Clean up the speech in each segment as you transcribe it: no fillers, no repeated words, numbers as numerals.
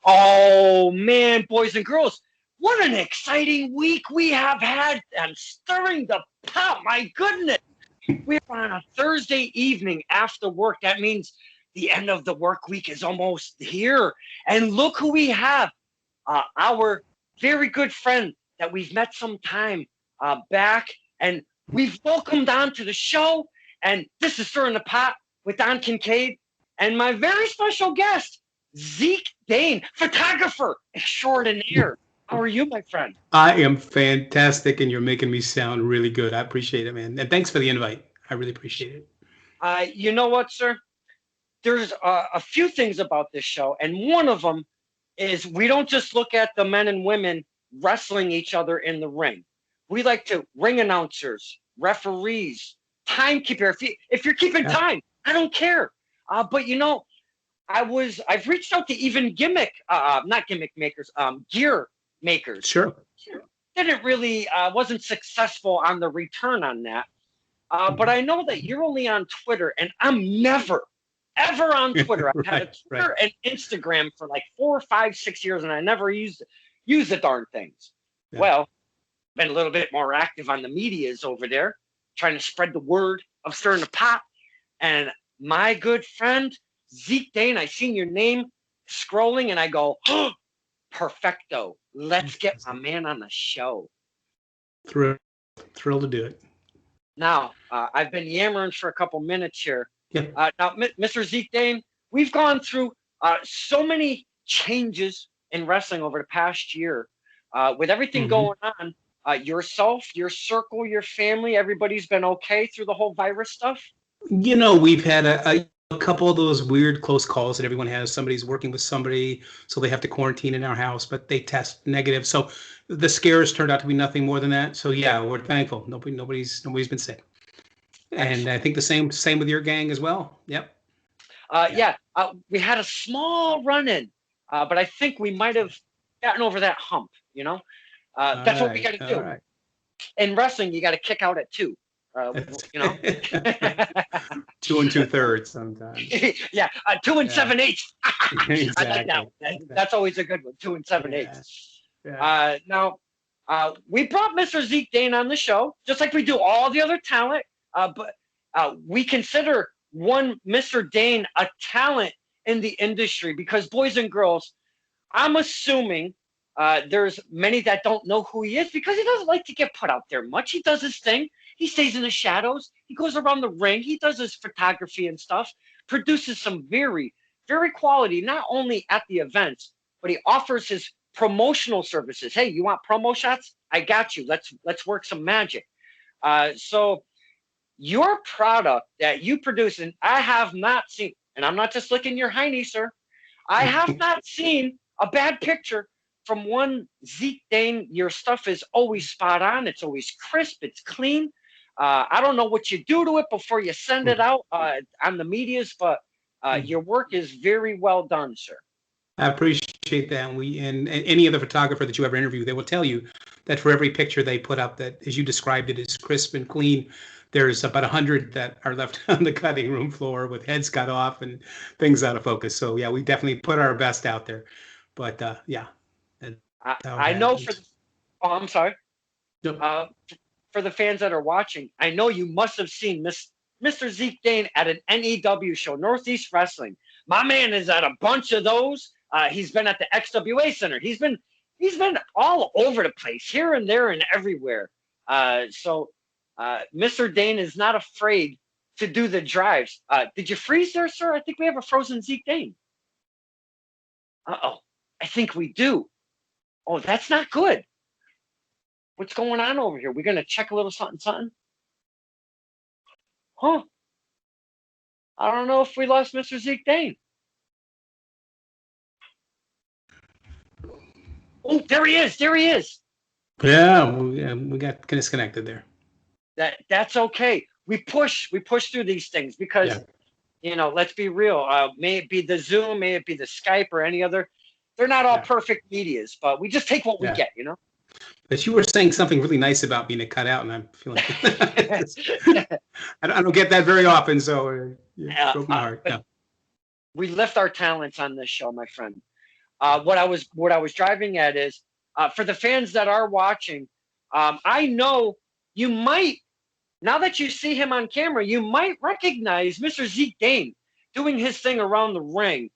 Oh man, boys and girls, what an exciting week we have had and stirring the pot. My goodness. We're on a Thursday evening after work. That means the end of the work week is almost here. And look who we have. Our very good friend that we've met some time back. And we've welcomed on to the show. And this is Stirring the Pot with Don Kincaid and my very special guest, Zeke Dane, photographer extraordinaire. How are you, my friend? I am fantastic, and you're making me sound really good. I appreciate it, man. And thanks for the invite. I really appreciate it. You know what, sir? There's a few things about this show, and one of them is we don't just look at the men and women wrestling each other in the ring. We like to ring announcers, referees, timekeeper. If you're keeping Yeah. time, I don't care. But you know, I've reached out to even not gimmick makers, gear makers. Sure. Didn't really wasn't successful on the return on that. But I know that you're only on Twitter, and I'm never, ever on Twitter. I've had a Twitter and Instagram for like 4, 5, 6 years, and I never used the darn things. Yeah. Well, been a little bit more active on the medias over there, trying to spread the word of Stirring the Pot. And my good friend Zeke Dane, I seen your name scrolling, and I go, oh, perfecto. Let's get my man on the show. Thrilled to do it. Now, I've been yammering for a couple minutes here. Yeah. Now, Mr. Zeke Dane, we've gone through so many changes in wrestling over the past year. With everything going on, yourself, your circle, your family, everybody's been okay through the whole virus stuff? You know, we've had a couple of those weird close calls that everyone has. Somebody's working with somebody, so they have to quarantine in our house, but they test negative. So the scares turned out to be nothing more than that. So yeah, we're thankful. Nobody's been sick. And I think the same with your gang as well. Yep. We had a small run-in, but I think we might have gotten over that hump, you know? That's what we got to do. Right. In wrestling, you got to kick out at 2. You know, 2 2/3 sometimes. Yeah, 2 7/8. Exactly. I like that one. That's always a good one. 2 7/8. Yeah. Now, we brought Mr. Zeke Dane on the show, just like we do all the other talent. But we consider one Mr. Dane a talent in the industry because, boys and girls, I'm assuming there's many that don't know who he is because he doesn't like to get put out there much. He does his thing. He stays in the shadows. He goes around the ring. He does his photography and stuff, produces some very, very quality, not only at the events, but he offers his promotional services. Hey, you want promo shots? I got you. Let's work some magic. So your product that you produce, and I have not seen, and I'm not just licking your hiney, sir. I have not seen a bad picture from one Zeke Dane. Your stuff is always spot on. It's always crisp. It's clean. I don't know what you do to it before you send it out on the medias, but your work is very well done, sir. I appreciate that. And any other photographer that you ever interview, they will tell you that for every picture they put up that, as you described it, is crisp and clean, there's about 100 that are left on the cutting room floor with heads cut off and things out of focus. So yeah, we definitely put our best out there. But yeah. I know I'm sorry. Yep. For the fans that are watching, I know you must have seen Mr. Zeke Dane at an NEW show, Northeast Wrestling. My man is at a bunch of those. He's been at the XWA Center. He's been all over the place, here and there and everywhere. So Mr. Dane is not afraid to do the drives. Did you freeze there, sir? I think we have a frozen Zeke Dane. Uh-oh. I think we do. Oh, that's not good. What's going on over here? We're going to check a little something? Huh? I don't know if we lost Mr. Zeke Dane. Oh, there he is. Yeah, we got disconnected there. That's okay. We push through these things because, you know, let's be real. May it be the Zoom, may it be the Skype or any other. They're not all perfect medias, but we just take what we get, you know? But you were saying something really nice about being a cutout, and I'm feeling I don't get that very often, so broke my heart. We lift our talents on this show, my friend. what I was driving at is for the fans that are watching, I know you might, now that you see him on camera, you might recognize Mr. Zeke Dane doing his thing around the ring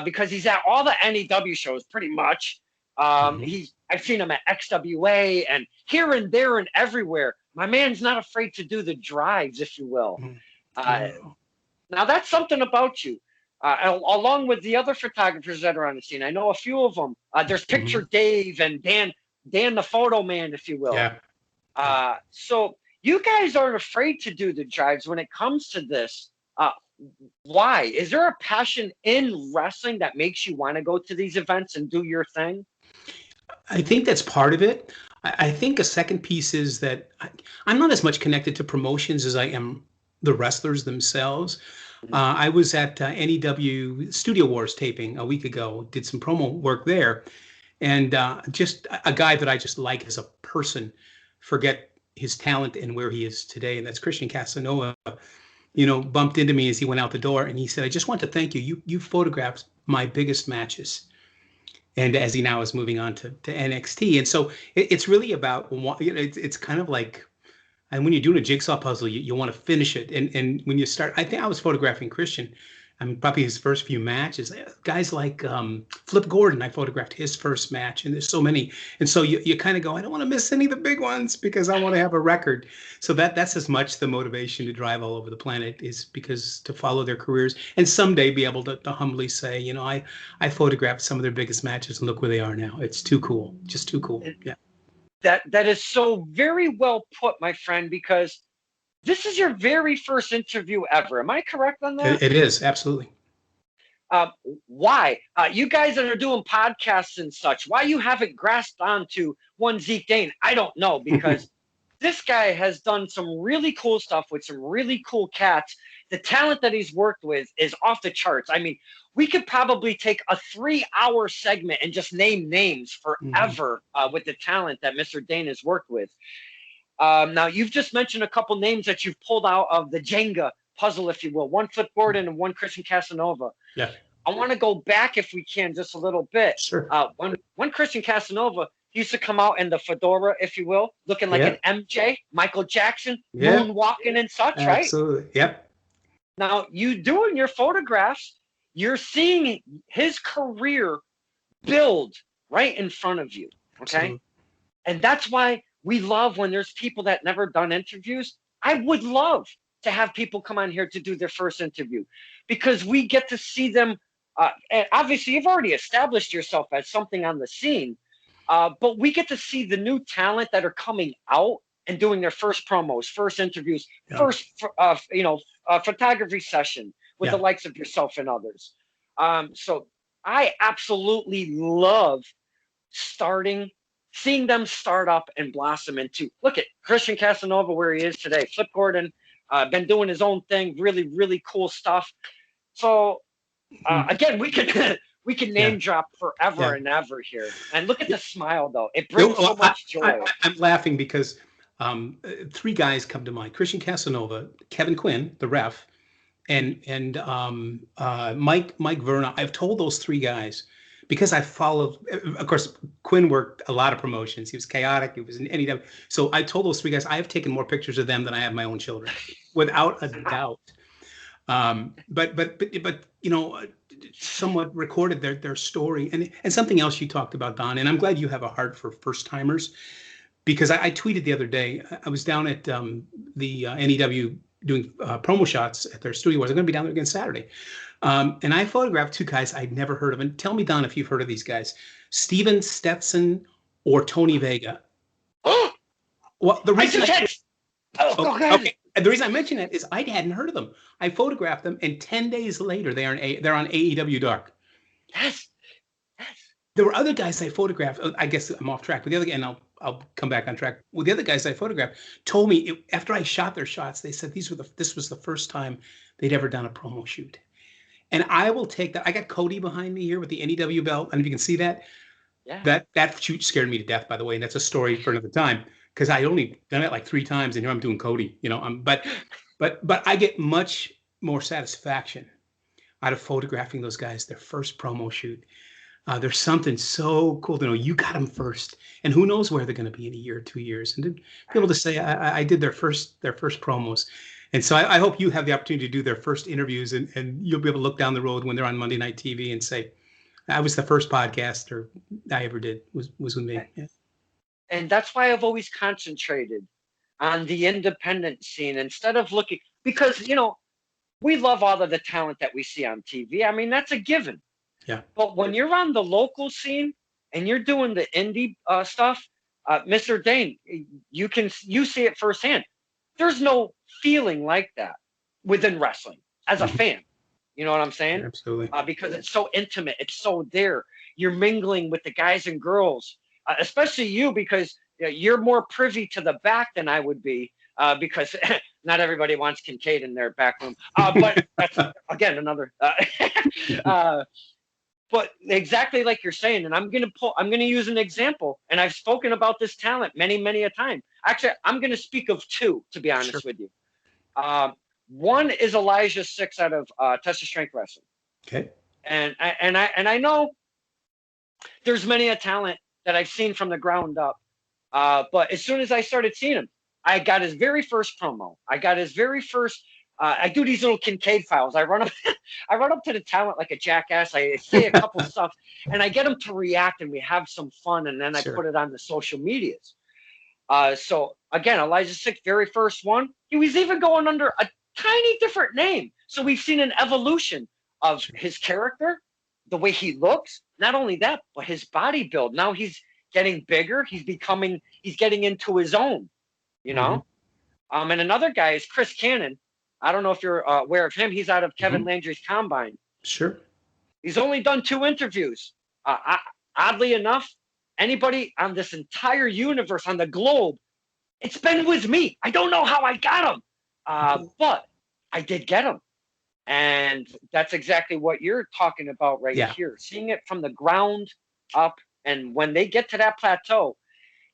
because he's at all the NEW shows pretty much. I've seen him at XWA and here and there and everywhere. My man's not afraid to do the drives, if you will. Now that's something about you. Along with the other photographers that are on the scene, I know a few of them. There's Picture Dave and Dan the Photo Man, if you will. Yeah. So you guys aren't afraid to do the drives when it comes to this. Why? Is there a passion in wrestling that makes you want to go to these events and do your thing? I think that's part of it. I think a second piece is that I'm not as much connected to promotions as I am the wrestlers themselves. I was at NEW Studio Wars taping a week ago, did some promo work there, and just a guy that I just like as a person, forget his talent and where he is today, and that's Christian Casanova, bumped into me as he went out the door, and he said, "I just want to thank you. You photographed my biggest matches." And as he now is moving on to NXT. And so it's really about, it's kind of like, and when you're doing a jigsaw puzzle, you want to finish it. And when you start, I think I was photographing Christian. I mean, probably his first few matches. Guys like Flip Gordon, I photographed his first match, and there's so many. And so you kind of go, I don't want to miss any of the big ones because I want to have a record. So that's as much the motivation to drive all over the planet, is because to follow their careers and someday be able to humbly say, I photographed some of their biggest matches and look where they are now. It's too cool, just too cool. Yeah. That is so very well put, my friend, because this is your very first interview ever. Am I correct on that? It is, absolutely. Why? You guys that are doing podcasts and such, why you haven't grasped onto one Zeke Dane, I don't know, because this guy has done some really cool stuff with some really cool cats. The talent that he's worked with is off the charts. I mean, we could probably take a 3-hour segment and just name names forever with the talent that Mr. Dane has worked with. Now, you've just mentioned a couple names that you've pulled out of the Jenga puzzle, if you will. One Flip Gordon and one Christian Casanova. Yeah. I want to go back, if we can, just a little bit. Sure. One Christian Casanova, he used to come out in the fedora, if you will, looking like an MJ, Michael Jackson, moonwalking and such, right? Absolutely. Yep. Now, you doing your photographs, you're seeing his career build right in front of you, okay? Absolutely. And that's why we love when there's people that never done interviews. I would love to have people come on here to do their first interview because we get to see them. And obviously, you've already established yourself as something on the scene, but we get to see the new talent that are coming out and doing their first promos, first interviews, first photography session with the likes of yourself and others. So I absolutely love seeing them start up and blossom into, look at Christian Casanova where he is today. Flip Gordon, been doing his own thing, really, really cool stuff. So again, we can name drop forever and ever here. And look at the smile, though. It brings so much joy. I'm laughing because 3 guys come to mind: Christian Casanova, Kevin Quinn, the ref, and Mike Verna. I've told those 3 guys, because I followed, of course, Quinn worked a lot of promotions. He was chaotic. He was in NEW. So I told those 3 guys, I have taken more pictures of them than I have my own children, without a doubt. But somewhat recorded their story. And something else you talked about, Don, and I'm glad you have a heart for first timers, because I tweeted the other day, I was down at the NEW doing promo shots at their studio. I'm going to be down there again Saturday. And I photographed 2 guys I'd never heard of. And tell me, Don, if you've heard of these guys: Steven Stetson or Tony Vega. Well, the reason okay. And the reason I mention that is I hadn't heard of them. I photographed them, and 10 days later, they're on AEW Dark. Yes. There were other guys I photographed. I guess I'm off track. But the other, and I'll come back on track. Well, the other guys I photographed told me after I shot their shots, they said this was the first time they'd ever done a promo shoot. And I will take that. I got Cody behind me here with the NEW belt. And if you can see that, that shoot scared me to death, by the way. And that's a story for another time, because I only done it like 3 times, and here I'm doing Cody. But I get much more satisfaction out of photographing those guys, their first promo shoot. There's something so cool to know you got them first, and who knows where they're going to be in a year, 2 years, and to be able to say I did their first promos, and so I hope you have the opportunity to do their first interviews, and you'll be able to look down the road when they're on Monday Night TV and say, "I was the first podcaster I ever did was with me." Yeah. And that's why I've always concentrated on the independent scene instead of looking, because we love all of the talent that we see on TV. I mean, that's a given. Yeah. But when you're on the local scene and you're doing the indie stuff, Mr. Dane, you see it firsthand. There's no feeling like that within wrestling as a fan. You know what I'm saying? Absolutely. Because it's so intimate. It's so there. You're mingling with the guys and girls, especially you, because you're more privy to the back than I would be, because not everybody wants Kincaid in their back room. But that's, again, another. But exactly like you're saying, and I'm gonna use an example, and I've spoken about this talent many a time. Actually, I'm gonna speak of two, to be honest with you. One is Elijah Six out of Tested Strength Wrestling. Okay. And I know there's many a talent that I've seen from the ground up. But as soon as I started seeing him, I got his very first promo. I got his very first. I do these little Kincaid files. I run up to the talent like a jackass. I say a couple stuff, and I get them to react, and we have some fun, and then I put it on the social medias. So again, Elijah Six, very first one. He was even going under a tiny different name. So we've seen an evolution of his character, the way he looks. Not only that, but his body build. Now he's getting bigger. He's getting into his own, And another guy is Chris Cannon. I don't know if you're aware of him. He's out of Kevin Landry's Combine. Sure. He's only done 2 interviews. Oddly enough, anybody on this entire universe, on the globe, it's been with me. I don't know how I got him, but I did get him. And that's exactly what you're talking about here. Seeing it from the ground up, and when they get to that plateau.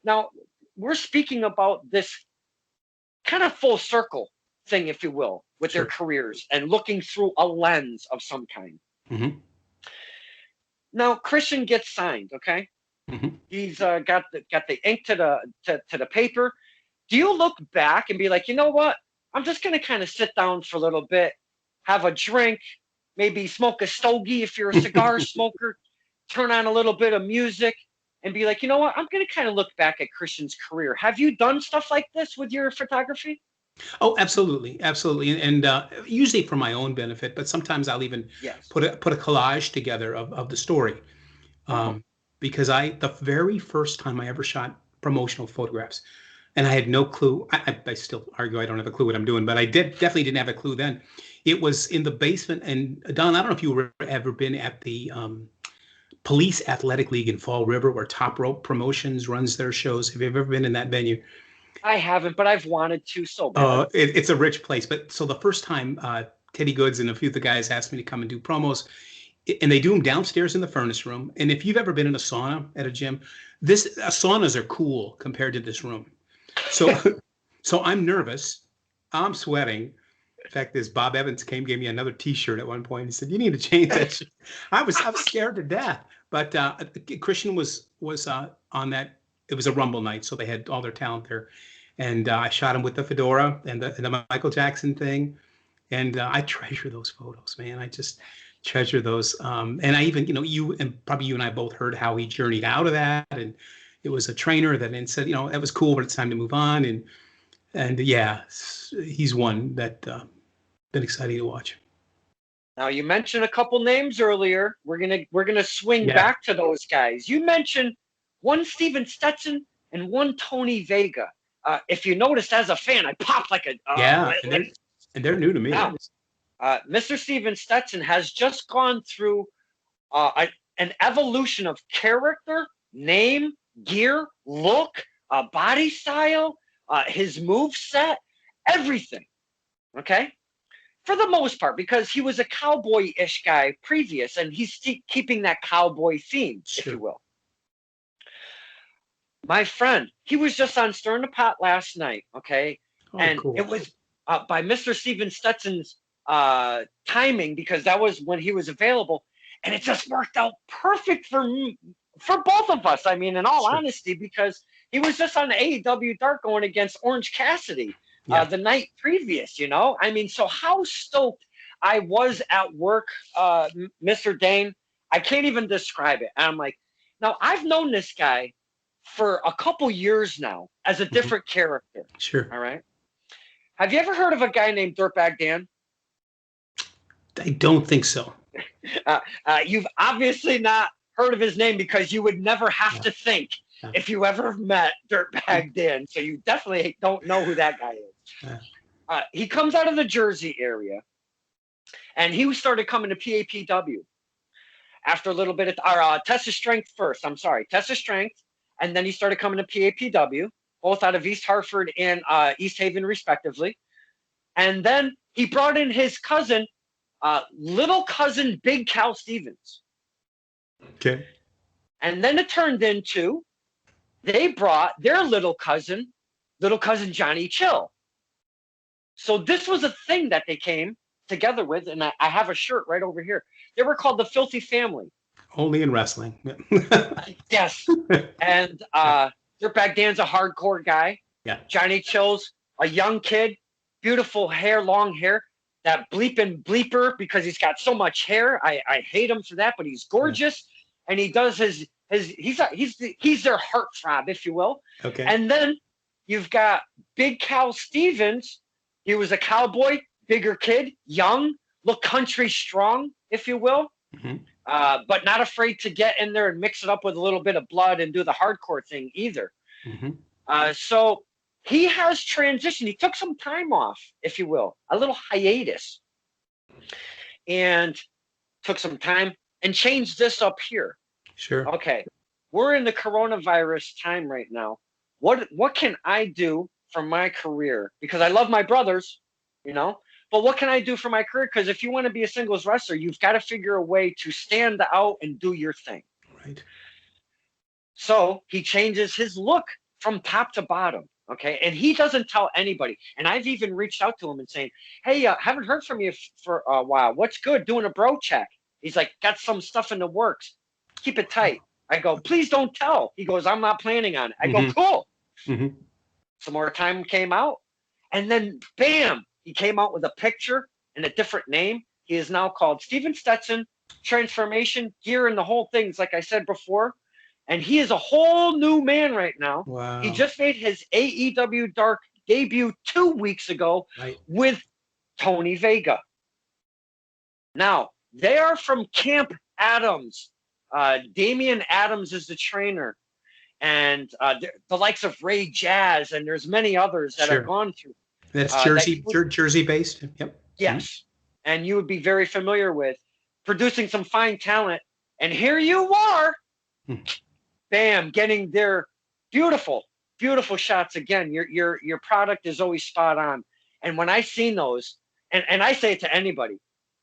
Now, we're speaking about this kind of full circle thing, if you will, with their careers and looking through a lens of some kind. Now, Christian gets signed, okay? He's got the ink to the paper. Do you look back and be like, you know what? I'm just going to kind of sit down for a little bit, have a drink, maybe smoke a stogie if you're a cigar smoker, turn on a little bit of music, and be like, you know what? I'm going to kind of look back at Christian's career. Have you done stuff like this with your photography? Oh, absolutely, absolutely, and usually for my own benefit, but sometimes I'll even put a collage together of the story, because the very first time I ever shot promotional photographs, and I had no clue. I still argue I don't have a clue what I'm doing, but I definitely didn't have a clue then. It was in the basement, and Don, I don't know if you've ever been at the Police Athletic League in Fall River, where Top Rope Promotions runs their shows. Have you ever been in that venue? I haven't, but I've wanted to so bad. It's a rich place. But so the first time Teddy Goods and a few of the guys asked me to come and do promos, and they do them downstairs in the furnace room. And if you've ever been in a sauna at a gym, saunas are cool compared to this room. So I'm nervous. I'm sweating. In fact, this Bob Evans gave me another T-shirt at one point. He said, "You need to change that shit." I was scared to death. But Christian was on that. It was a Rumble night, so they had all their talent there. And I shot him with the fedora and the Michael Jackson thing. And I treasure those photos, man. I just treasure those. And I even, you and I both heard how he journeyed out of that. And it was a trainer that then said, that was cool, but it's time to move on. And yeah, he's one that been exciting to watch. Now, you mentioned a couple names earlier. We're gonna swing back to those guys. You mentioned one Steven Stetson and one Tony Vega. If you noticed, as a fan, I popped like a and they're new to me. Now, Mr. Steven Stetson has just gone through an evolution of character, name, gear, look, body style, his move set, everything. Okay, for the most part, because he was a cowboy-ish guy previous, and he's keeping that cowboy theme, if you will. My friend, he was just on Stirring the Pot last night, okay? Cool. It was by Mr. Steven Stetson's timing, because that was when he was available. And it just worked out perfect for me, for both of us. I mean, in all Sure. honesty, because he was just on AEW Dark going against Orange Cassidy Yeah. the night previous, you know? I mean, so how stoked I was at work, Mr. Dane, I can't even describe it. And I'm like, now I've known this guy for a couple years now as a different character. Sure. All right. Have you ever heard of a guy named Dirtbag Dan? I don't think so. You've obviously not heard of his name because you would never have Yeah. to think Yeah. if you ever met Dirtbag Dan. So you definitely don't know who that guy is. Yeah. He comes out of the Jersey area, and he started coming to PAPW after a little bit of Test of Strength first. I'm sorry, Test of Strength, and then he started coming to PAPW, both out of East Hartford and East Haven, respectively. And then he brought in his cousin, little cousin Big Cal Stevens. Okay. And then it turned into they brought their little cousin Johnny Chill. So this was a thing that they came together with, and I have a shirt right over here. They were called the Filthy Family. Only in wrestling. Yes. And Dirtbag Dan's a hardcore guy. Yeah. Johnny Chill's a young kid, beautiful hair, long hair. That bleeping bleeper because he's got so much hair. I hate him for that, but he's gorgeous, and he does he's their heartthrob, if you will. Okay. And then you've got Big Cal Stevens. He was a cowboy, bigger kid, young, look country strong, if you will, but not afraid to get in there and mix it up with a little bit of blood and do the hardcore thing either. So he has transitioned. He took some time off, if you will, a little hiatus, and took some time and changed this up here. Sure. Okay, we're in the coronavirus time right now. What can I do for my career? Because I love my brothers, you know, but what can I do for my career? Because if you want to be a singles wrestler, you've got to figure a way to stand out and do your thing. Right. So he changes his look from top to bottom. Okay. And he doesn't tell anybody. And I've even reached out to him and saying, hey, haven't heard from you for a while. What's good? Doing a bro check. He's like, got some stuff in the works. Keep it tight. I go, please don't tell. He goes, I'm not planning on it. I go, cool. Some more time came out. And then, bam, he came out with a picture and a different name. He is now called Steven Stetson, Transformation, Gear, and the whole thing. It's like I said before. And he is a whole new man right now. Wow. He just made his AEW Dark debut 2 weeks ago with Tony Vega. Now, they are from Camp Adams. Damian Adams is the trainer. And the likes of Ray Jazz, and there's many others that have gone through. That's Jersey based. Yep. Yes. And you would be very familiar with producing some fine talent. And here you are. Bam, getting their beautiful, beautiful shots again. Your product is always spot on. And when I seen those, and I say it to anybody,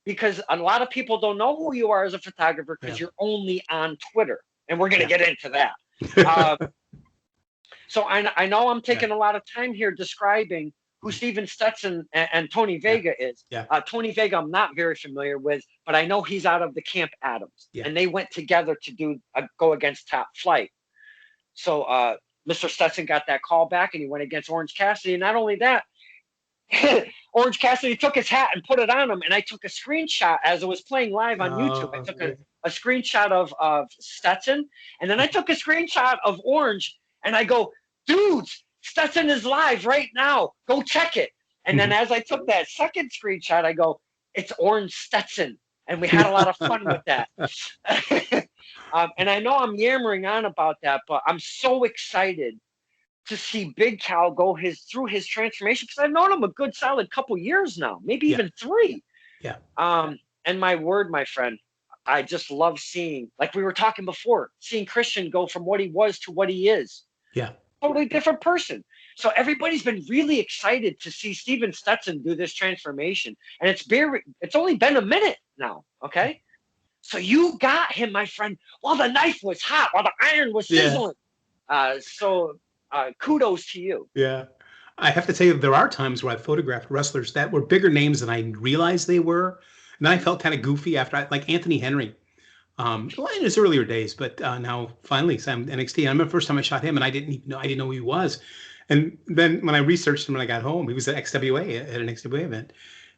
because a lot of people don't know who you are as a photographer because you're only on Twitter. And we're going to get into that. So I know I'm taking a lot of time here describing who Steven Stetson and Tony Vega is. Tony Vega I'm not very familiar with, but I know he's out of the Camp Adams. And they went together to go against Top Flight. So Mr. Stetson got that call back, and he went against Orange Cassidy. And not only that, Orange Cassidy took his hat and put it on him, and I took a screenshot as it was playing live on YouTube. I took a screenshot of Stetson, and then I took a screenshot of Orange, and I go, dudes, Stetson is live right now. Go check it. And then as I took that second screenshot, I go, it's Orange Stetson. And we had a lot of fun with that. And I know I'm yammering on about that, but I'm so excited to see Big Cal go through his transformation, because I've known him a good solid couple years now, maybe even 3. And my word, my friend, I just love seeing, like we were talking before, seeing Christian go from what he was to what he is. Totally different person. So everybody's been really excited to see Steven Stetson do this transformation. And it's only been a minute now, okay? So you got him, my friend, while the knife was hot, while the iron was sizzling. So kudos to you. I have to tell you, there are times where I photographed wrestlers that were bigger names than I realized they were. And then I felt kind of goofy after, like Anthony Henry. Well, in his earlier days, but now finally, Sam NXT. I remember the first time I shot him, and I didn't know who he was. And then when I researched him when I got home, he was at XWA at an XWA event,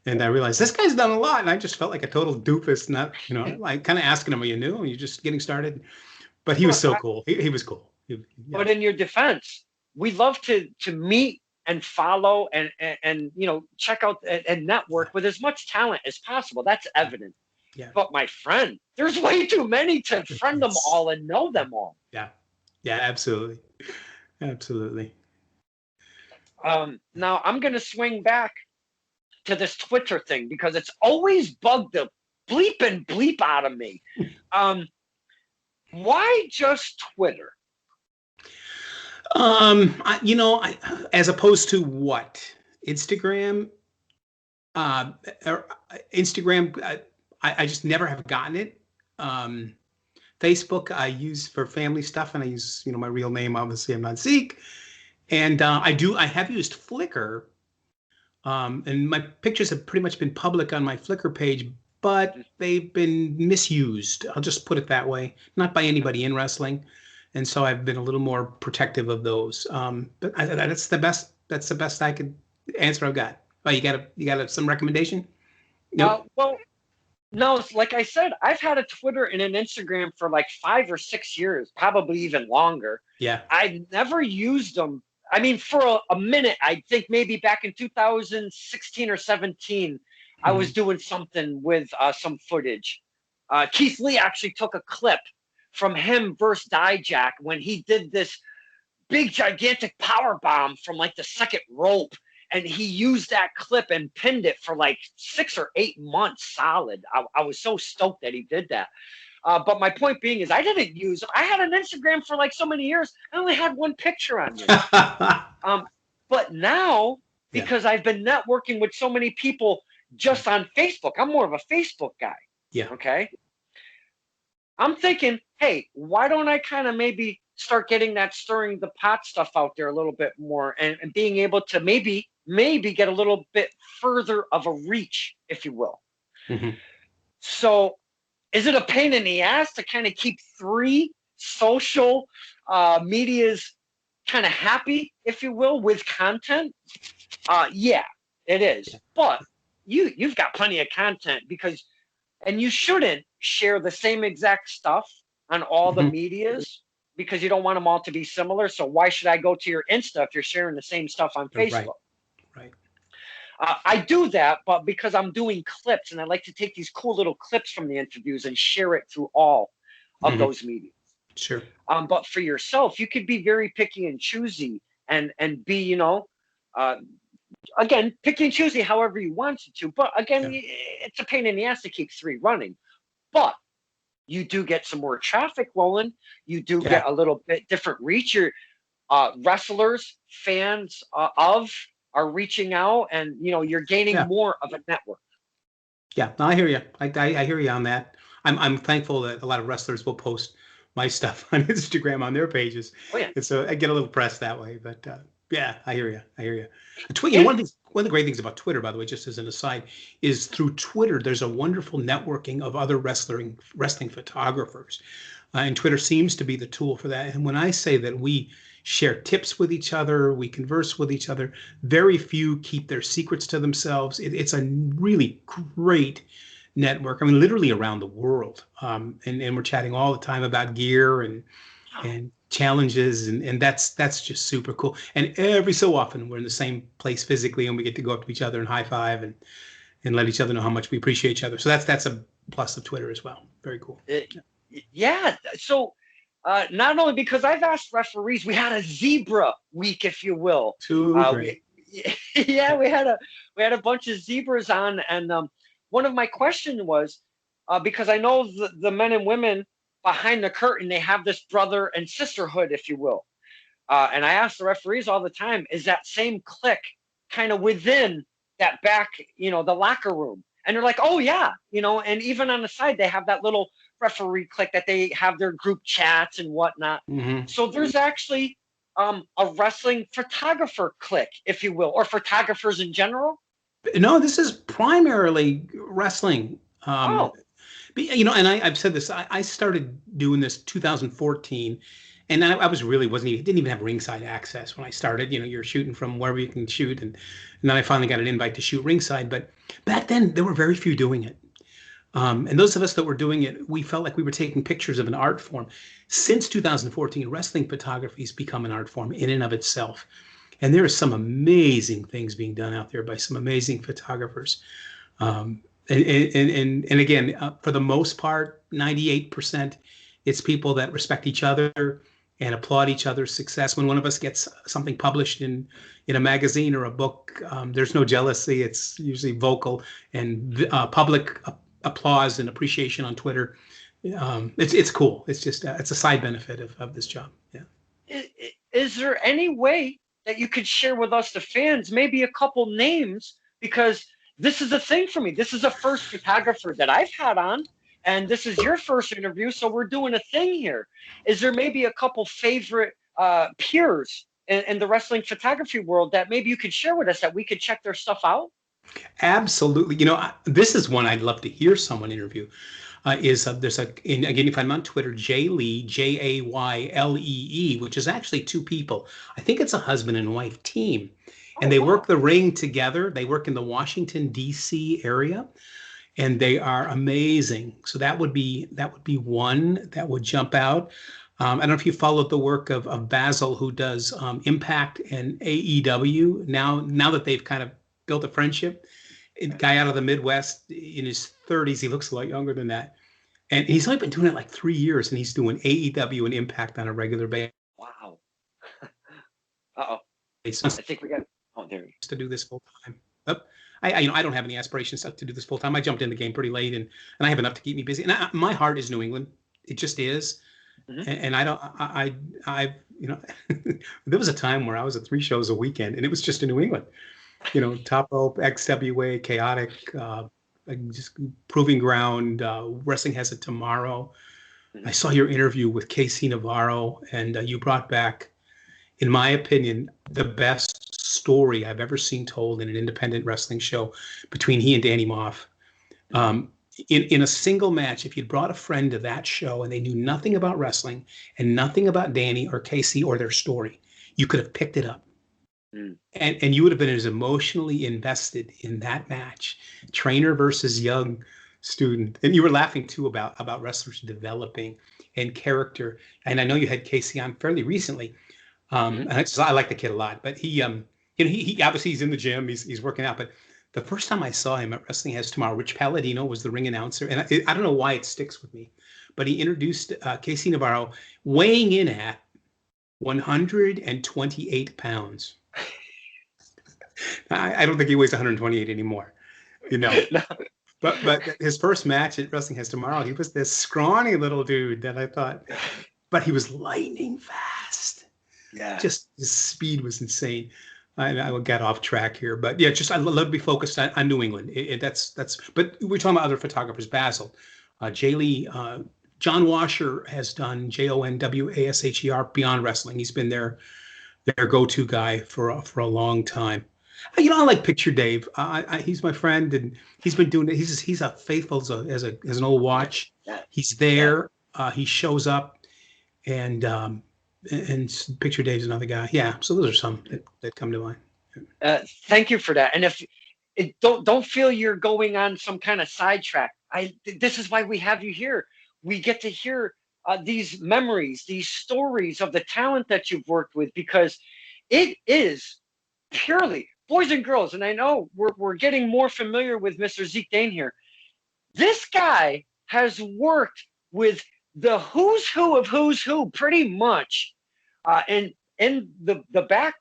and I realized this guy's done a lot, and I just felt like a total doofus, not like kind of asking him, "Are you new? Are you just getting started?" But he was so cool. He was cool. Yeah. But in your defense, we love to meet and follow and check out and network with as much talent as possible. That's evident. Yeah. But my friend, there's way too many to friend them all and know them all. Yeah. Yeah, absolutely. Absolutely. Now I'm going to swing back to this Twitter thing because it's always bugged the bleep out of me. Why just Twitter? As opposed to what? Instagram? Instagram, I just never have gotten it. Facebook I use for family stuff, and I use my real name. Obviously, I'm not Zeke, and I have used Flickr, and my pictures have pretty much been public on my Flickr page, but they've been misused. I'll just put it that way. Not by anybody in wrestling, and so I've been a little more protective of those. But that's the best. That's the best I could answer I've got. Oh, you got some recommendation? Nope. Well, no, like I said, I've had a Twitter and an Instagram for like 5 or 6 years, probably even longer. Yeah. I never used them. I mean, for a minute, I think maybe back in 2016 or 17, I was doing something with some footage. Keith Lee actually took a clip from him versus Dijak when he did this big, gigantic power bomb from like the second rope. And he used that clip and pinned it for like 6 or 8 months solid. I was so stoked that he did that. But my point being is I didn't use them. I had an Instagram for like so many years. I only had one picture on it. But now, because I've been networking with so many people just on Facebook, I'm more of a Facebook guy. Yeah. Okay. I'm thinking, hey, why don't I kind of maybe start getting that stirring the pot stuff out there a little bit more and being able to maybe get a little bit further of a reach, if you will. Mm-hmm. So is it a pain in the ass to kind of keep 3 social medias kind of happy, if you will, with content? Yeah, it is. But you've got plenty of content and you shouldn't share the same exact stuff on all the medias because you don't want them all to be similar. So why should I go to your Insta if you're sharing the same stuff on Facebook? Right. I do that, but because I'm doing clips and I like to take these cool little clips from the interviews and share it through all of those medias. Sure. But for yourself, you could be very picky and choosy and be, again, picky and choosy however you want to. But again, it's a pain in the ass to keep 3 running. But you do get some more traffic rolling. You do get a little bit different reach. Your wrestlers, fans are reaching out, and you're gaining more of a network. Yeah, no, I hear you. I hear you on that. I'm thankful that a lot of wrestlers will post my stuff on Instagram on their pages. Oh, yeah. And so I get a little press that way. But I hear you. One of the great things about Twitter, by the way, just as an aside, is through Twitter, there's a wonderful networking of other wrestling photographers. And Twitter seems to be the tool for that. And when I say that we share tips with each other, we converse with each other, very few keep their secrets to themselves. It's a really great network. I mean, literally around the world. And we're chatting all the time about gear and challenges, and that's just super cool. And every so often we're in the same place physically, and we get to go up to each other and high five and let each other know how much we appreciate each other. So that's a plus of Twitter as well. Very cool. Yeah. So not only because I've asked referees, we had a zebra week, if you will. Great. We had a bunch of zebras on, and one of my questions was because I know the men and women behind the curtain, they have this brother and sisterhood, if you will. And I ask the referees all the time, is that same clique kind of within that back, the locker room? And they're like, oh, yeah, and even on the side, they have that little referee clique that they have their group chats and whatnot. So there's actually a wrestling photographer clique, if you will, or photographers in general. No, this is primarily wrestling. And I've said this. I started doing this 2014, and I was really didn't even have ringside access when I started. You're shooting from wherever you can shoot, and then I finally got an invite to shoot ringside. But back then, there were very few doing it. And those of us that were doing it, we felt like we were taking pictures of an art form. Since 2014, wrestling photography has become an art form in and of itself. And there are some amazing things being done out there by some amazing photographers. And again, for the most part, 98%, it's people that respect each other and applaud each other's success. When one of us gets something published in a magazine or a book, there's no jealousy. It's usually vocal and public applause and appreciation on Twitter. It's cool. It's just it's a side benefit of this job. Yeah. Is there any way that you could share with us, the fans, maybe a couple names? Because this is a thing for me. This is the first photographer that I've had on, and this is your first interview, so we're doing a thing here. Is there maybe a couple favorite peers in the wrestling photography world that maybe you could share with us that we could check their stuff out? Absolutely. This is one I'd love to hear someone interview. There's again, if I'm on Twitter, Jay Lee, Jaylee, which is actually two people. I think it's a husband and wife team. And they work the ring together. They work in the Washington, D.C. area, and they are amazing. So that would be one that would jump out. I don't know if you followed the work of Basil, who does Impact and AEW. Now that they've kind of built a friendship, a guy out of the Midwest in his 30s. He looks a lot younger than that. And he's only been doing it like 3 years, and he's doing AEW and Impact on a regular basis. Wow. Uh-oh. I think we got... Oh, there he is. To do this full time. I don't have any aspirations to do this full time. I jumped in the game pretty late, and I have enough to keep me busy. And my heart is New England. It just is. Mm-hmm. And I there was a time where I was at 3 shows a weekend, and it was just in New England. Top Rope, XWA, Chaotic, just Proving Ground, Wrestling Has It Tomorrow. Mm-hmm. I saw your interview with Casey Navarro, and you brought back, in my opinion, the best story I've ever seen told in an independent wrestling show between he and Danny Moff. In a single match, if you'd brought a friend to that show and they knew nothing about wrestling and nothing about Danny or Casey or their story, you could have picked it up. And you would have been as emotionally invested in that match, trainer versus young student. And you were laughing too about wrestlers developing and character. And I know you had Casey on fairly recently. And I like the kid a lot, but he obviously he's in the gym, he's working out. But the first time I saw him at Wrestling Has Tomorrow, Rich Palladino was the ring announcer, and I don't know why it sticks with me, but he introduced Casey Navarro, weighing in at 128 pounds. I don't think he weighs 128 anymore, No. But his first match at Wrestling Has Tomorrow, he was this scrawny little dude that I thought, but he was lightning fast. Yeah. Just his speed was insane. I will get off track here, but yeah, just I love to be focused on New England. But we're talking about other photographers. Basil, Jay Lee, John Washer has done JONWASHER Beyond Wrestling. He's been their go-to guy for a long time. I like Picture Dave. He's my friend, and he's been doing it. He's a faithful as an old watch. He's there. He shows up, and Picture Dave's another guy. Yeah, so those are some that come to mind. Thank you for that. And if don't feel you're going on some kind of sidetrack. This is why we have you here. We get to hear these memories, these stories of the talent that you've worked with, because it is purely boys and girls. And I know we're getting more familiar with Mr. Zeke Dane here. This guy has worked with the who's who of who's who, pretty much, in the back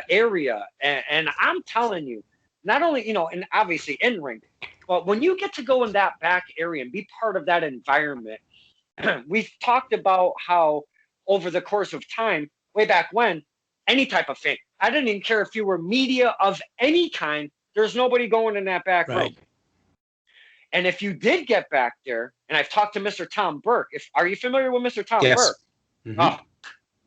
area. And I'm telling you, not only, and obviously in ring, but when you get to go in that back area and be part of that environment, we've talked about how over the course of time, way back when, any type of thing, I didn't even care if you were media of any kind, there's nobody going in that back room. And if you did get back there, and I've talked to Mr. Tom Burke. Are you familiar with Mr. Tom Burke? Mm-hmm. Oh,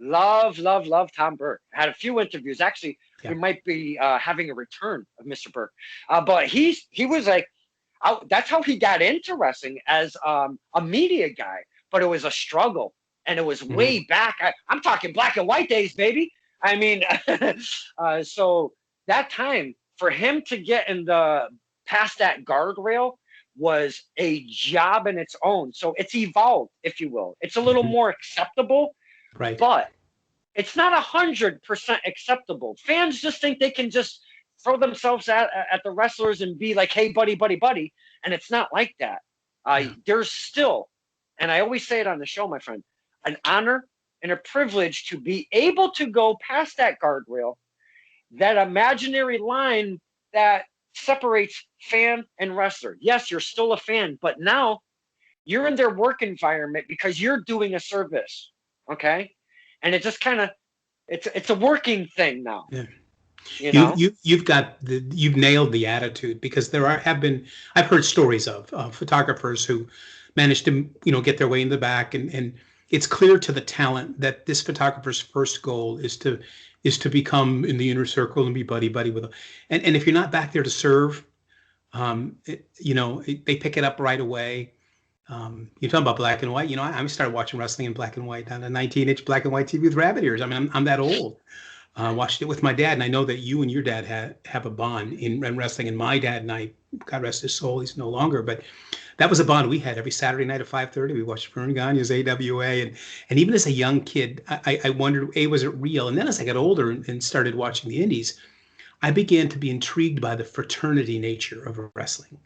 love Tom Burke. I had a few interviews. Actually, we might be having a return of Mr. Burke. But he was like, that's how he got into wrestling as a media guy. But it was a struggle, and it was way back. I'm talking black and white days, baby. I mean, so that time for him to get in the past that guardrail was a job in its own. So it's evolved, if you will. It's a little more acceptable, Right. but it's not 100% acceptable. Fans just think they can just throw themselves at the wrestlers and be like, hey, buddy, buddy, buddy. And it's not like that. There's still, and I always say it on the show, my friend, an honor and a privilege to be able to go past that guardrail, that imaginary line that separates fan and wrestler. Yes, you're still a fan, but now you're in their work environment because you're doing a service. Okay. And it just kind of, it's a working thing now. Yeah. You know? You've nailed the attitude, because I've heard stories of photographers who managed to, get their way in the back, and it's clear to the talent that this photographer's first goal is to become in the inner circle and be buddy with them. And if you're not back there to serve, they pick it up right away. You're talking about black and white. I started watching wrestling in black and white on a 19-inch black and white TV with rabbit ears. I mean, I'm that old. Watched it with my dad, and I know that you and your dad have a bond in wrestling. And my dad and I, God rest his soul, he's no longer, but that was a bond we had every Saturday night at 5:30. We watched Vern Gagne's AWA, and even as a young kid, I wondered, was it real? And then as I got older and started watching the indies, I began to be intrigued by the fraternity nature of wrestling.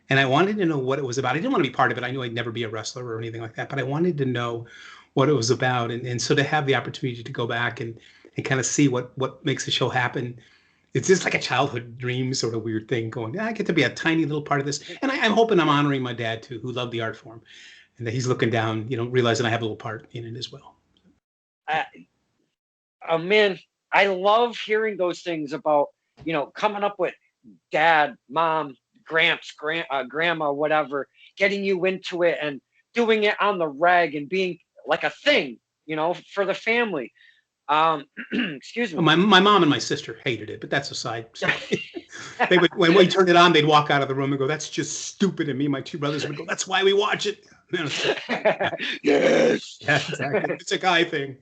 And I wanted to know what it was about. I didn't want to be part of it. I knew I'd never be a wrestler or anything like that, but I wanted to know what it was about. And so to have the opportunity to go back and kind of see what makes the show happen, it's just like a childhood dream sort of weird thing going, I get to be a tiny little part of this. And I'm hoping I'm honoring my dad too, who loved the art form, and that he's looking down, realizing I have a little part in it as well. Man, I love hearing those things about, coming up with dad, mom, gramps, grandma, whatever, getting you into it and doing it on the reg and being like a thing, for the family. Excuse me. My mom and my sister hated it, but that's a side story. They would, when we turned it on, they'd walk out of the room and go, "That's just stupid." And me and my two brothers would go, "That's why we watch it." Yes. Yeah, exactly. It's a guy thing.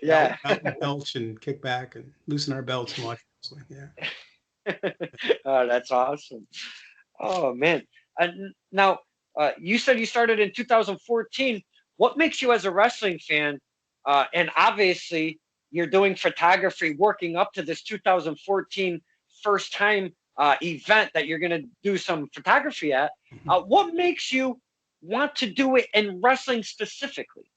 Yeah. Belch and kick back and loosen our belts and watch wrestling. Yeah. Oh, that's awesome. Oh man. Now, you said you started in 2014. What makes you, as a wrestling fan, and obviously you're doing photography working up to this 2014 first time event that you're going to do some photography at. What makes you want to do it in wrestling specifically?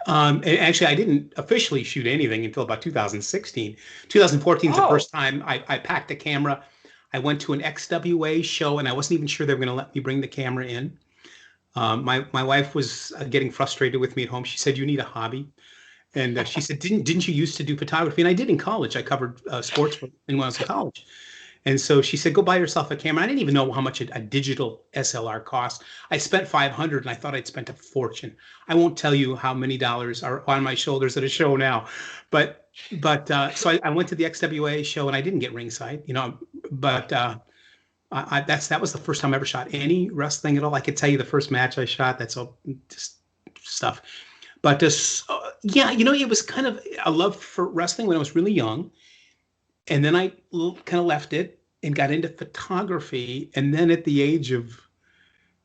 Actually, I didn't officially shoot anything until about 2016. 2014 is the first time I packed a camera. I went to an XWA show, and I wasn't even sure they were going to let me bring the camera in. My wife was getting frustrated with me at home. She said, "You need a hobby." And she said, didn't you used to do photography? And I did in college. I covered sports when I was in college. And so she said, "Go buy yourself a camera." I didn't even know how much a digital SLR cost. I spent $500, and I thought I'd spent a fortune. I won't tell you how many dollars are on my shoulders at a show now. But so I went to the XWA show, and I didn't get ringside, but that was the first time I ever shot any wrestling at all. I could tell you the first match I shot. That's all just stuff. But it was kind of a love for wrestling when I was really young. And then I kind of left it and got into photography. And then at the age of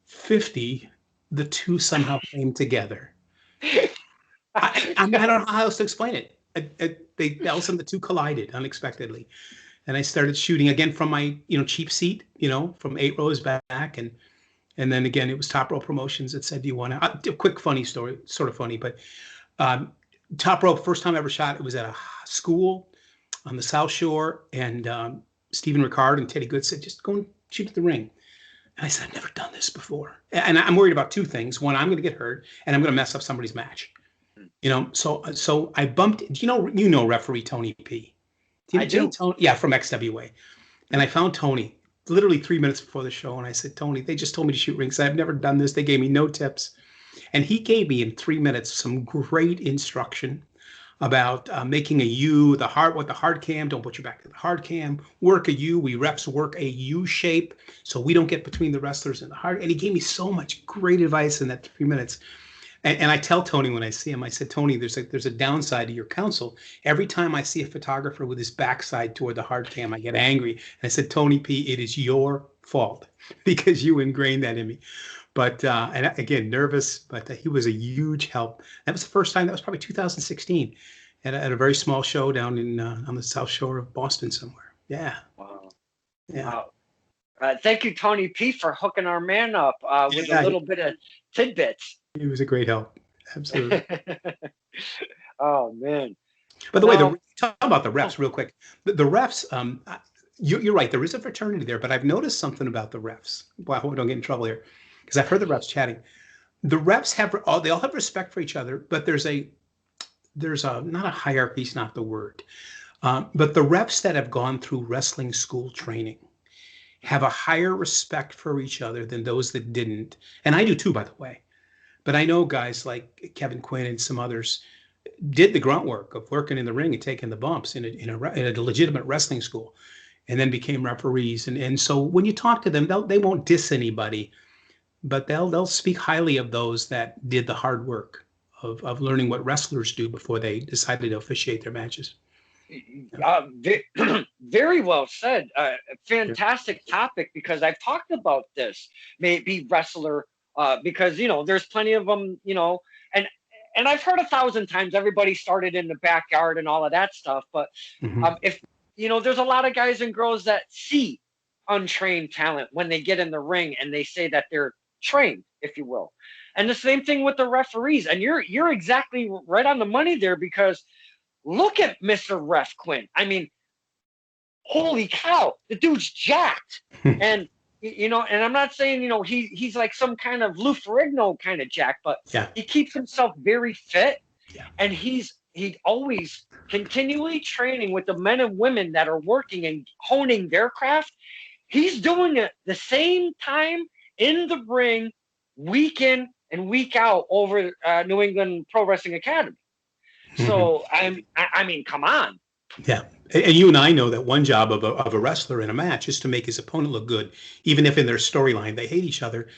50, the two somehow came together. I don't know how else to explain it. All of a sudden the two collided unexpectedly. And I started shooting again from my, cheap seat, from 8 rows back. And then again, it was Top Rope Promotions that said, "Do you want to?" A quick funny story, sort of funny, but Top Rope, first time I ever shot, it was at a school on the South Shore. And Stephen Ricard and Teddy Good said, "Just go and shoot at the ring." And I said, "I've never done this before." And I'm worried about two things. One, I'm going to get hurt, and I'm going to mess up somebody's match. So I bumped, do you know referee Tony P? I do. Tony? Yeah, from XWA. And I found Tony literally 3 minutes before the show. And I said, "Tony, they just told me to shoot rings. I've never done this." They gave me no tips. And he gave me in 3 minutes some great instruction about making a U, what the hard cam, don't put your back to the hard cam, work a U. We refs work a U shape so we don't get between the wrestlers and the hard. And he gave me so much great advice in that 3 minutes. And I tell Tony when I see him, I said, Tony, there's a downside to your counsel. Every time I see a photographer with his backside toward the hard cam, I get angry. And I said, Tony P, it is your fault because you ingrained that in me. But and again, nervous, but he was a huge help. That was the first time. That was probably 2016, at a very small show down in on the South Shore of Boston somewhere. Yeah. Wow. Yeah. Wow. Thank you, Tony P, for hooking our man up with a little bit of tidbits. He was a great help. Absolutely. Oh man. By the way, talk about the refs real quick. The refs, you're right. There is a fraternity there, but I've noticed something about the refs. Well, I hope I don't get in trouble here, because I've heard the refs chatting. The refs they all have respect for each other, but there's not a hierarchy, is not the word. But the refs that have gone through wrestling school training have a higher respect for each other than those that didn't. And I do too, by the way. But I know guys like Kevin Quinn and some others did the grunt work of working in the ring and taking the bumps in a legitimate wrestling school, and then became referees. And so when you talk to them, they won't diss anybody, but they'll speak highly of those that did the hard work of learning what wrestlers do before they decided to officiate their matches. Very well said. Fantastic topic, because I've talked about this, maybe wrestler, because there's plenty of them, and I've heard 1,000 times everybody started in the backyard and all of that stuff. But if there's a lot of guys and girls that see untrained talent when they get in the ring and they say that they're trained, if you will. And the same thing with the referees. And you're exactly right on the money there, because look at Mr. Ref Quinn. I mean, holy cow, the dude's jacked. And and I'm not saying he's like some kind of Lou Ferrigno kind of jack, but he keeps himself very fit. And he always continually training with the men and women that are working and honing their craft. He's doing it the same time in the ring, week in and week out, over New England Pro Wrestling Academy. So I mean, come on. Yeah. And you and I know that one job of a wrestler in a match is to make his opponent look good, even if in their storyline they hate each other.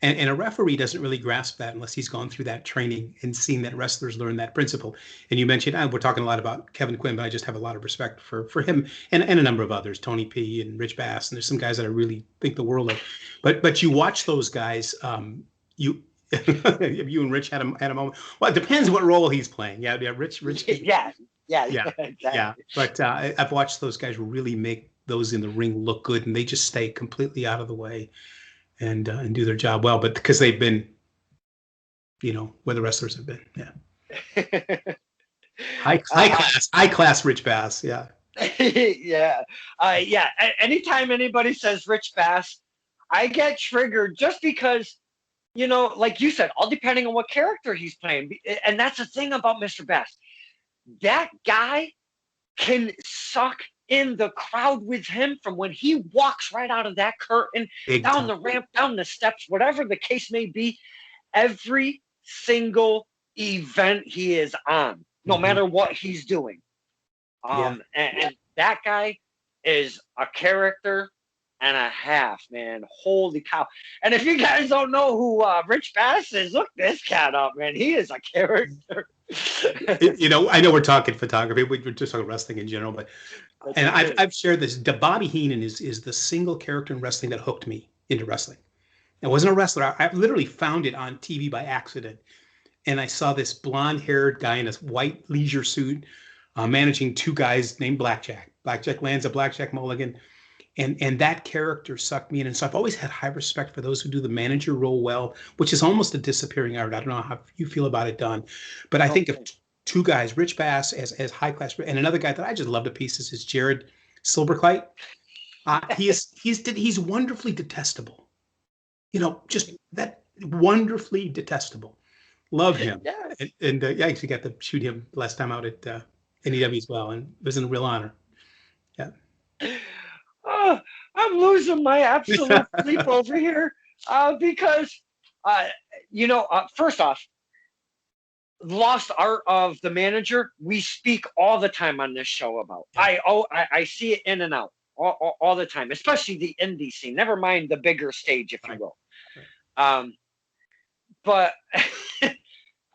And a referee doesn't really grasp that unless he's gone through that training and seen that wrestlers learn that principle. And you mentioned, we're talking a lot about Kevin Quinn, but I just have a lot of respect for him and a number of others, Tony P and Rich Bass. And there's some guys that I really think the world of. But you watch those guys, you and Rich had a moment. Well, it depends what role he's playing. Yeah, Rich. Yeah. Exactly. Yeah. But I've watched those guys really make those in the ring look good, and they just stay completely out of the way and do their job well. But because they've been, where the wrestlers have been. Yeah. High class Rich Bass. Yeah. Yeah. Anytime anybody says Rich Bass, I get triggered, just because, like you said, all depending on what character he's playing. And that's the thing about Mr. Bass. That guy can suck in the crowd with him from when he walks right out of that curtain, down the ramp, down the steps, whatever the case may be. Every single event he is on, no matter what he's doing. And that guy is a character and a half, man. Holy cow. And if you guys don't know who Rich Bass is, look this cat up, man. He is a character. I know we're talking photography. We're just talking wrestling in general, but I've shared this. Bobby Heenan is the single character in wrestling that hooked me into wrestling. I wasn't a wrestler. I literally found it on TV by accident, and I saw this blonde-haired guy in a white leisure suit managing two guys named Blackjack. Blackjack lands a blackjack mulligan, and that character sucked me in. And so I've always had high respect for those who do the manager role well, which is almost a disappearing art. I don't know how you feel about it, Don, but I think of two guys, Rich Bass as high class, and another guy that I just love to pieces is Jared Silberkleit. He's wonderfully detestable. Just that wonderfully detestable. Love him. Yes. And I actually got to shoot him last time out at NEW as well, and it was a real honor. Yeah. Oh, I'm losing my absolute sleep over here because, first off, lost art of the manager, we speak all the time on this show about. Yeah. I see it in and out all the time, especially the indie scene. Never mind the bigger stage, if you Right. will. Right. But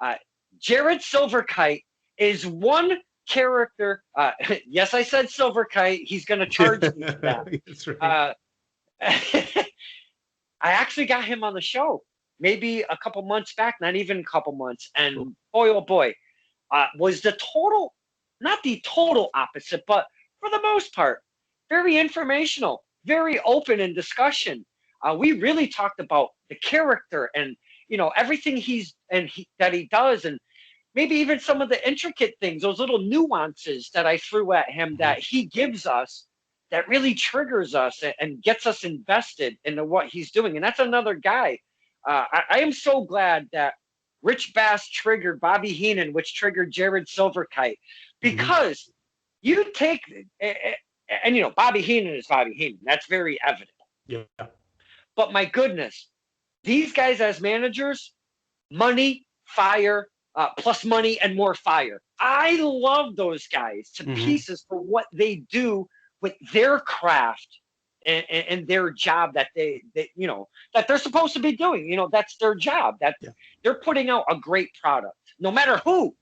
uh, Jared Silverkite is one character. Yes, I said Silverkite. He's going to charge me for that. That's right. I actually got him on the show maybe a couple months back, not even a couple months. And Cool. boy, oh boy, was the total, not the total opposite, but for the most part, very informational, very open in discussion. We really talked about the character and, everything that he does, and maybe even some of the intricate things, those little nuances that I threw at him that he gives us that really triggers us and gets us invested into what he's doing. And that's another guy. I am so glad that Rich Bass triggered Bobby Heenan, which triggered Jared Silverkite, because you take, and Bobby Heenan is Bobby Heenan. That's very evident. Yeah. But my goodness, these guys as managers, money, fire, plus money and more fire. I love those guys to pieces for what they do with their craft and their job that that they're supposed to be doing. That's their job. That they're putting out a great product, no matter who.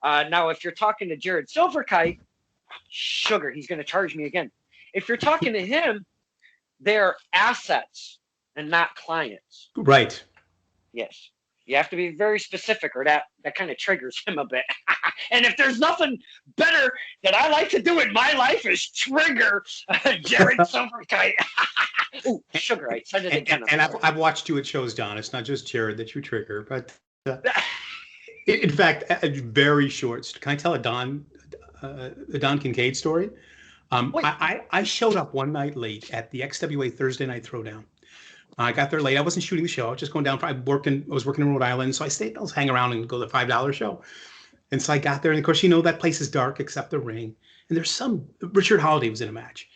Now, if you're talking to Jared Silverkite, sugar, he's going to charge me again. If you're talking to him, they're assets and not clients. Right. Yes. You have to be very specific, or that kind of triggers him a bit. And if there's nothing better that I like to do in my life is trigger Jared Silverkite. Oh, sugar! I said it again. And I've watched you at shows, Don. It's not just Jared that you trigger, but in fact, very short. Can I tell a Don Kincaid story? I showed up one night late at the XWA Thursday Night Throwdown. I got there late. I wasn't shooting the show. I was just going down. I was working in Rhode Island, so I stayed. I was hang around and go to the $5 show. And so I got there, and of course, that place is dark except the ring. And there's Richard Holiday was in a match,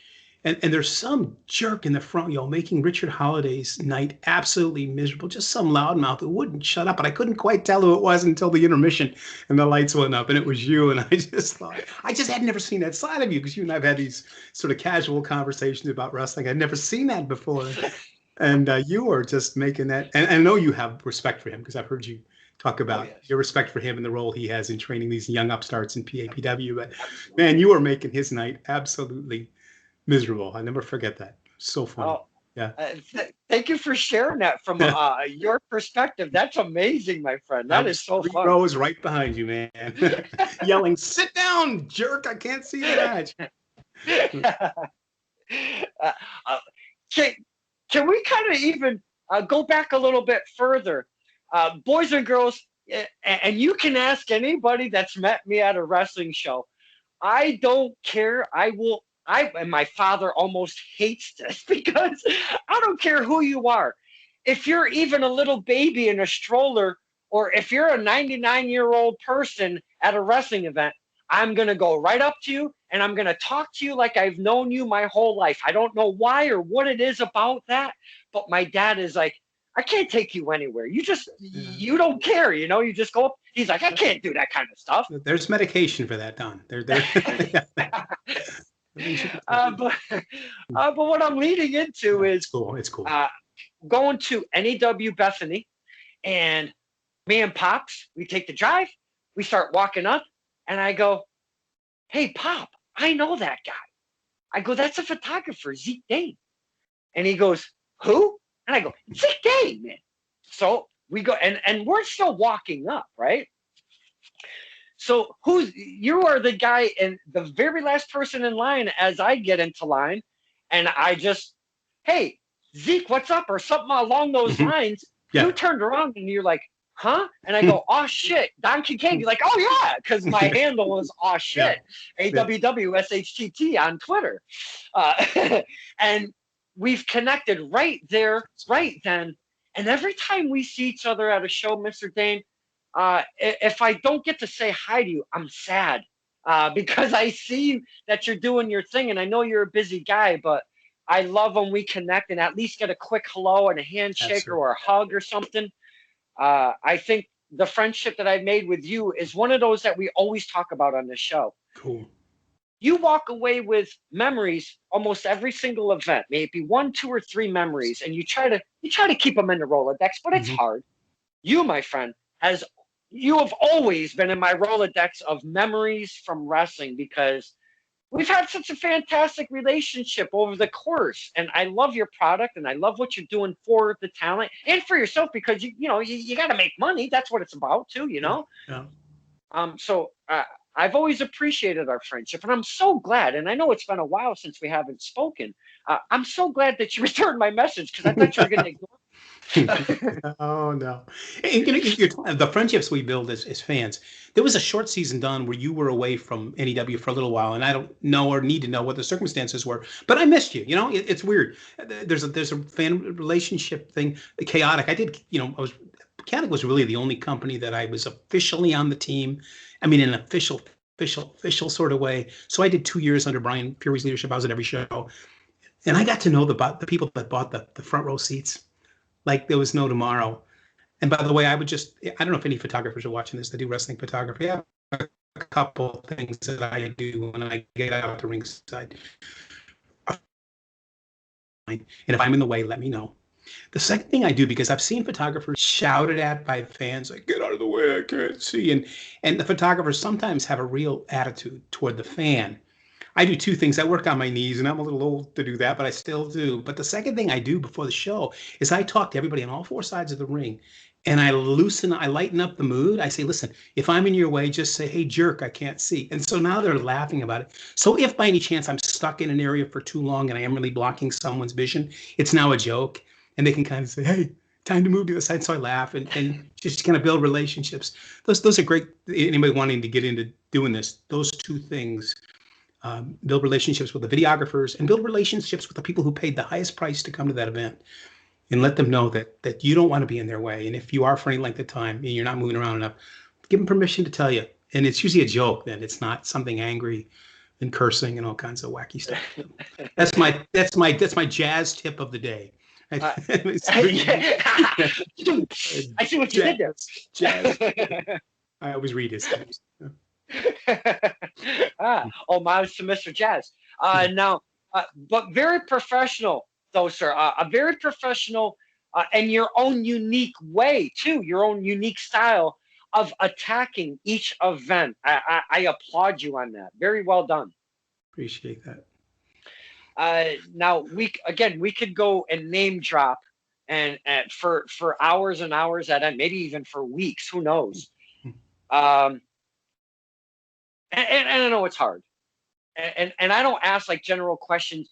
and there's some jerk in the front, making Richard Holiday's night absolutely miserable. Just some loudmouth who wouldn't shut up. But I couldn't quite tell who it was until the intermission, and the lights went up, and it was you. And I just thought, I just had never seen that side of you, because you and I've had these sort of casual conversations about wrestling. I'd never seen that before. And you are just making that, and I know you have respect for him, because I've heard you talk about your respect for him and the role he has in training these young upstarts in PAPW. But man, you are making his night absolutely miserable. I never forget that. So funny. Oh, yeah. Thank you for sharing that from your perspective. That's amazing, my friend. That is so fun. 3 rows right behind you, man. Yelling, "Sit down, jerk! I can't see the match." Can we kind of even go back a little bit further? Boys and girls, and you can ask anybody that's met me at a wrestling show. I don't care. And my father almost hates this, because I don't care who you are. If you're even a little baby in a stroller, or if you're a 99-year-old person at a wrestling event, I'm going to go right up to you, and I'm going to talk to you like I've known you my whole life. I don't know why or what it is about that, but my dad is like, I can't take you anywhere. You don't care, you just go up. He's like, I can't do that kind of stuff. There's medication for that, Don. But what I'm leading into is it's cool. Going to NEW Bethany, and me and Pops, we take the drive. We start walking up, and I go, "Hey, Pop, I know that guy." I go, "That's a photographer, Zeke Dane." And he goes, "Who?" And I go, "Zeke Dane, man." So we go, and we're still walking up, right? So you are the guy, and the very last person in line as I get into line, and I just, "Hey, Zeke, what's up?" or something along those lines. Yeah. You turned around and you're like, "Huh?" And I go, "Oh shit, Don Kincaid." You're like, "Oh yeah," because my handle was "Oh shit," AWWSHTT on Twitter, and we've connected right there, right then. And every time we see each other at a show, Mr. Dane, if I don't get to say hi to you, I'm sad, because I see that you're doing your thing, and I know you're a busy guy, but I love when we connect and at least get a quick hello and a handshake or a hug or something. I think the friendship that I've made with you is one of those that we always talk about on this show. Cool. You walk away with memories almost every single event, maybe one, two, or three memories, and you try to keep them in the Rolodex, but it's hard. You, my friend, you have always been in my Rolodex of memories from wrestling because we've had such a fantastic relationship over the course, and I love your product, and I love what you're doing for the talent and for yourself because you got to make money. That's what it's about too, Yeah. So I've always appreciated our friendship, and I'm so glad. And I know it's been a while since we haven't spoken. I'm so glad that you returned my message because I thought you were going to ignore. Oh no! And, the friendships we build as fans. There was a short season done where you were away from NEW for a little while, and I don't know or need to know what the circumstances were, but I missed you. It's weird. There's a fan relationship thing, chaotic. Chaotic was really the only company that I was officially on the team. I mean, in an official sort of way. So I did 2 years under Brian Fury's leadership. I was at every show, and I got to know the people that bought the front row seats like there was no tomorrow. And by the way, I don't know if any photographers are watching this that do wrestling photography. I have a couple things that I do when I get out to ringside. And if I'm in the way, let me know. The second thing I do, because I've seen photographers shouted at by fans, like, get out of the way, I can't see. And the photographers sometimes have a real attitude toward the fan. I do two things. I work on my knees, and I'm a little old to do that, but I still do. But the second thing I do before the show is I talk to everybody on all four sides of the ring, and I lighten up the mood. I say, listen, if I'm in your way, just say, hey, jerk, I can't see. And so now they're laughing about it. So if by any chance I'm stuck in an area for too long and I am really blocking someone's vision, it's now a joke. And they can kind of say, hey, time to move to the side. So I laugh and just kind of build relationships. Those are great. Anybody wanting to get into doing this, those two things. Build relationships with the videographers and build relationships with the people who paid the highest price to come to that event, and let them know that you don't want to be in their way. And if you are for any length of time and you're not moving around enough, give them permission to tell you. And it's usually a joke, then it's not something angry and cursing and all kinds of wacky stuff. That's my jazz tip of the day. I see what you did there. Jazz. I always read his things. Homage to Mr. Jazz. Now, but very professional, though, sir. A very professional and your own unique way, too, your own unique style of attacking each event. I applaud you on that. Very well done. Appreciate that. Now, we could go and name drop and for hours and hours at end, maybe even for weeks. Who knows? And I know it's hard, and I don't ask like general questions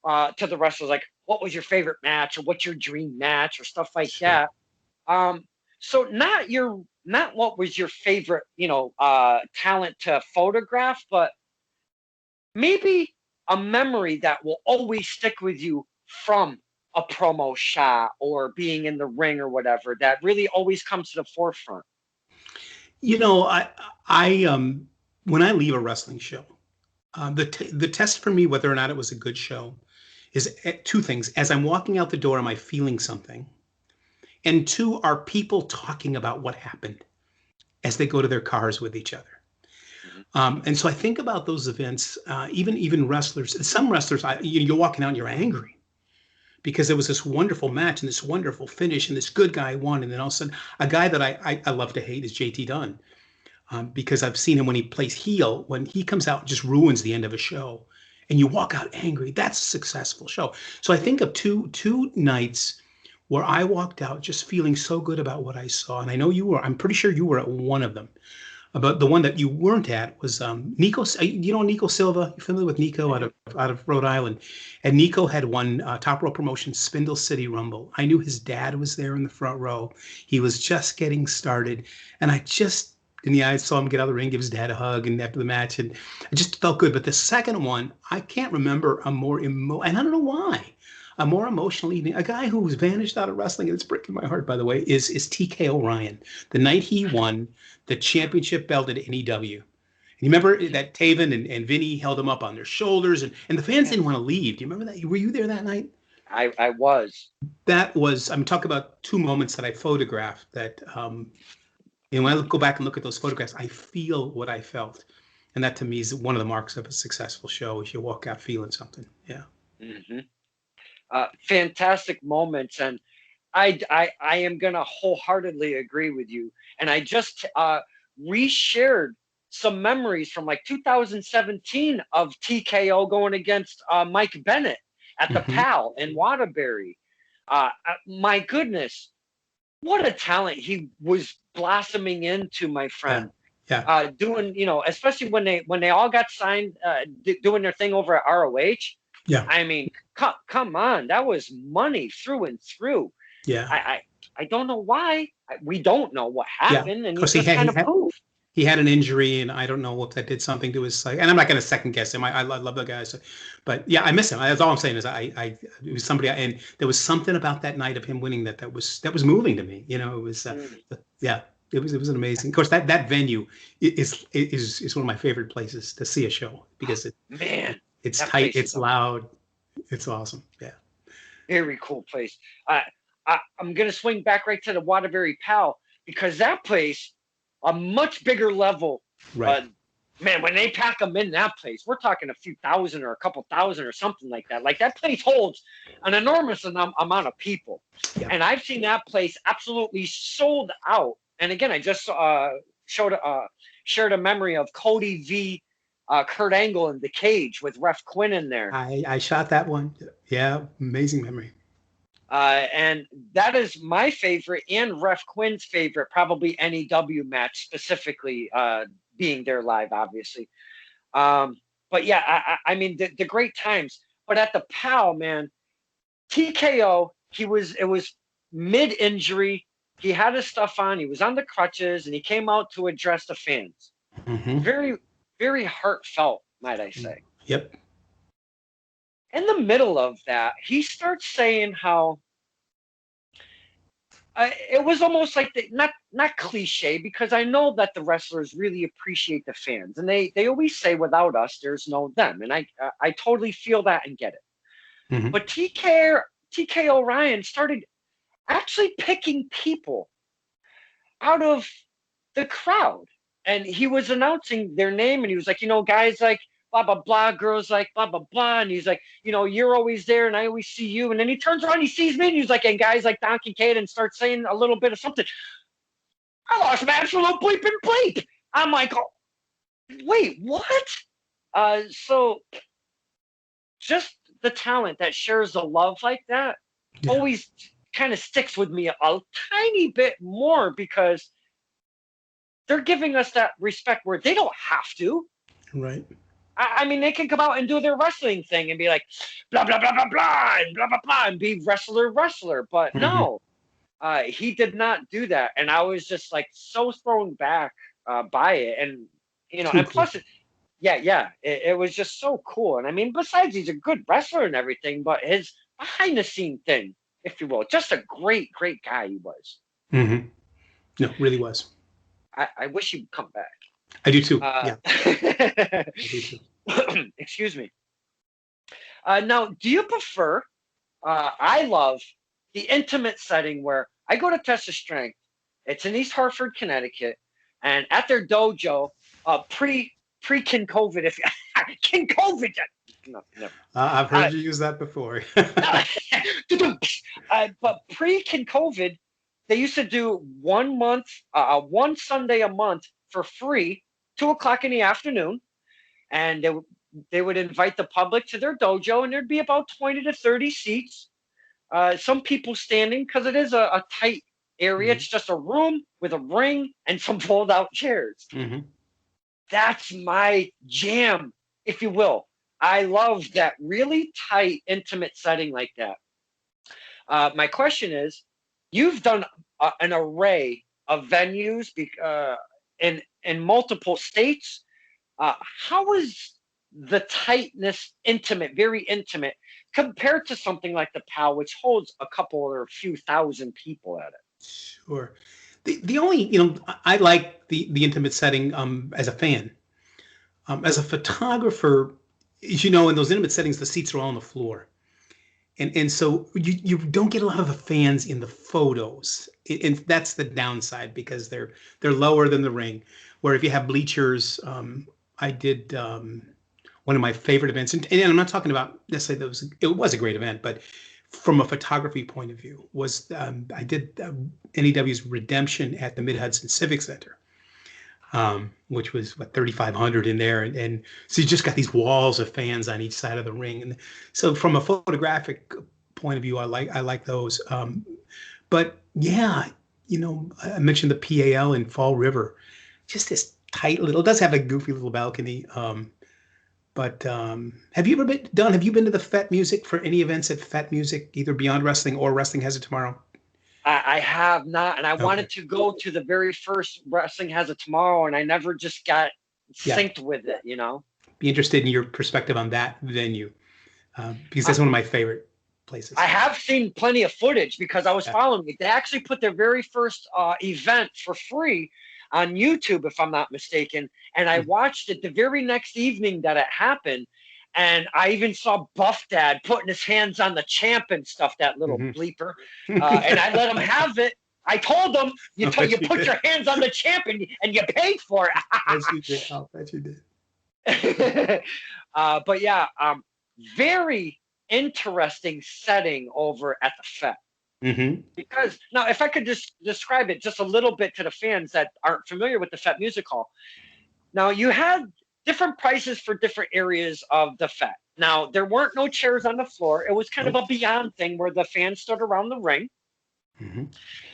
to the wrestlers like what was your favorite match or what's your dream match or stuff like that. So not what was your favorite talent to photograph, but maybe a memory that will always stick with you from a promo shot or being in the ring or whatever that really always comes to the forefront. When I leave a wrestling show, the test for me whether or not it was a good show is two things. As I'm walking out the door, am I feeling something? And two, are people talking about what happened as they go to their cars with each other? And so I think about those events, even wrestlers. Some wrestlers, you're walking out and you're angry because there was this wonderful match and this wonderful finish and this good guy won. And then all of a sudden, a guy that I love to hate is JT Dunn. Because I've seen him when he plays heel, when he comes out and just ruins the end of a show and you walk out angry, that's a successful show. So I think of two nights where I walked out just feeling so good about what I saw. And I know I'm pretty sure you were at one of them. But the one that you weren't at was Nico. Nico Silva? You familiar with Nico out of Rhode Island? And Nico had won Top Rope Promotions Spindle City Rumble. I knew his dad was there in the front row. He was just getting started. And I saw him get out of the ring, give his dad a hug, and after the match, and I just felt good. But the second one, I can't remember and I don't know why, a more emotional evening. A guy who's vanished out of wrestling, and it's breaking my heart, by the way, is TK O'Ryan. The night he won the championship belt at NEW. And you remember that Taven and Vinny held him up on their shoulders, and the fans didn't want to leave. Do you remember that? Were you there that night? I was. That was, talk about two moments that I photographed that And when I go back and look at those photographs, I feel what I felt. And that to me is one of the marks of a successful show is you walk out feeling something. Yeah. Mm-hmm. Fantastic moments. And I am going to wholeheartedly agree with you. And I just reshared some memories from like 2017 of TKO going against Mike Bennett at the Mm-hmm. PAL in Waterbury. My goodness, what a talent he was blossoming into, my Yeah. friend. Yeah. Doing, especially when they all got signed, doing their thing over at ROH. Yeah. I mean, come on, that was money through and through. Yeah. I don't know why. We don't know what Yeah. happened, and Of he course, just kind of poof. he had an injury, and I don't know if that did something to his. And I'm not going to second guess him. I love the guy, so, but yeah, I miss him. That's all I'm saying is it was somebody, and there was something about that night of him winning that was moving to me. It was yeah, it was an amazing. Of course, that venue is one of my favorite places to see a show because it's tight, it's loud, it's awesome. Yeah, very cool place. I'm gonna swing back right to the Waterbury PAL because that place, a much bigger level. right. Man, when they pack them in that place, we're talking a few thousand or a couple thousand or something like that. Like that place holds an enormous amount of people. Yeah. And I've seen that place absolutely sold out. And again, I just shared a memory of Cody v. Kurt Angle in the cage with Ref Quinn in there. I shot that one. Yeah, amazing memory. And that is my favorite and Ref Quinn's favorite, probably NEW match specifically, being there live, obviously. But yeah, I mean, the great times. But at the PAL, man, TKO, it was mid-injury. He had his stuff on. He was on the crutches, and he came out to address the fans. Mm-hmm. Very, very heartfelt, might I say. Yep. In the middle of that, he starts saying how it was almost like not cliche, because I know that the wrestlers really appreciate the fans, and they always say without us there's no them, and I totally feel that and get it. Mm-hmm. But TK O'Ryan started actually picking people out of the crowd, and he was announcing their name, and he was like, guys like blah blah blah, girls like blah blah blah, and he's like, you're always there and I always see you. And then he turns around, he sees me, and he's like, and guys like Don Kincaid, and starts saying a little bit of something. I lost my absolute bleep and bleep. I'm like, oh, wait, what? So just the talent that shares the love like that always kind of sticks with me a tiny bit more, because they're giving us that respect where they don't have to. Right. I mean, they can come out and do their wrestling thing and be like, blah, blah, blah, blah, blah, and blah, blah, blah, and be wrestler. But no, he did not do that. And I was just like so thrown back by it. And, and plus, it was just so cool. And I mean, besides, he's a good wrestler and everything, but his behind the scene thing, if you will, just a great, great guy he was. Mm-hmm. No, really was. I wish he'd come back. I do too. Yeah. I do too. Excuse me. Now, do you prefer? I love the intimate setting where I go to Test of Strength. It's in East Hartford, Connecticut, and at their dojo, pre Kin COVID, if Kin COVID. No. I've heard you use that before. But pre Kin COVID, they used to do one Sunday a month for free, 2:00 in the afternoon, and they would invite the public to their dojo, and there'd be about 20 to 30 seats. Some people standing, because it is a tight area. Mm-hmm. It's just a room with a ring and some fold-out chairs. Mm-hmm. That's my jam, if you will. I love that really tight, intimate setting like that. My question is, you've done an array of venues in multiple states. How is the tightness intimate, very intimate, compared to something like the PAL, which holds a couple or a few thousand people at it? Sure. The only, I like the intimate setting as a fan. As a photographer, as you know, in those intimate settings, the seats are all on the floor. And so you don't get a lot of the fans in the photos, and that's the downside because they're lower than the ring. Where if you have bleachers, I did one of my favorite events, and I'm not talking about necessarily it was a great event, but from a photography point of view, was I did NEW's Redemption at the Mid Hudson Civic Center, which was what 3,500 in there, and so you just got these walls of fans on each side of the ring, and so from a photographic point of view, I like those. But yeah, I mentioned the PAL in Fall River, just this tight little. It does have a goofy little balcony. But have you ever have you been to the Fet Music for any events at Fet Music, either Beyond Wrestling or Wrestling Has It Tomorrow? I have not, and I Okay. wanted to go to the very first Wrestling Has It Tomorrow, and I never just got Yeah. synced with it, Be interested in your perspective on that venue, because that's one of my favorite places. I have seen plenty of footage because I was Yeah. following it. They actually put their very first event for free on YouTube, if I'm not mistaken, and I watched it the very next evening that it happened. And I even saw Buff Dad putting his hands on the champ and stuff, that little bleeper. And I let him have it. I told him, you put your hands on the champ and you paid for it. Yes, you did. I'll bet you did. But yeah, very interesting setting over at the Fet. Mm-hmm. Because now, if I could just describe it just a little bit to the fans that aren't familiar with the Fet Music Hall. Now, you had different prices for different areas of the Fet. Now, there weren't no chairs on the floor. It was kind of a beyond thing where the fans stood around the ring. Mm-hmm.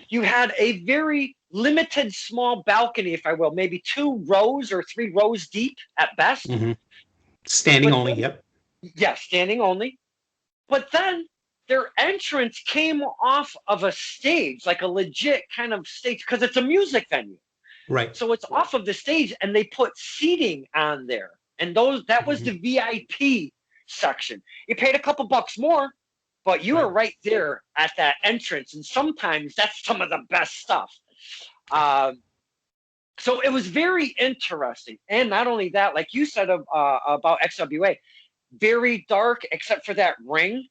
You had a very limited small balcony, if I will, maybe 2 rows or 3 rows deep at best. Mm-hmm. Standing only, yep. Yeah, standing only. But then their entrance came off of a stage, like a legit kind of stage, because it's a music venue. Right. So it's off of the stage, and they put seating on there. And that was the VIP section. You paid a couple bucks more, but you were right there at that entrance. And sometimes that's some of the best stuff. So it was very interesting. And not only that, like you said about XWA, very dark except for that ring.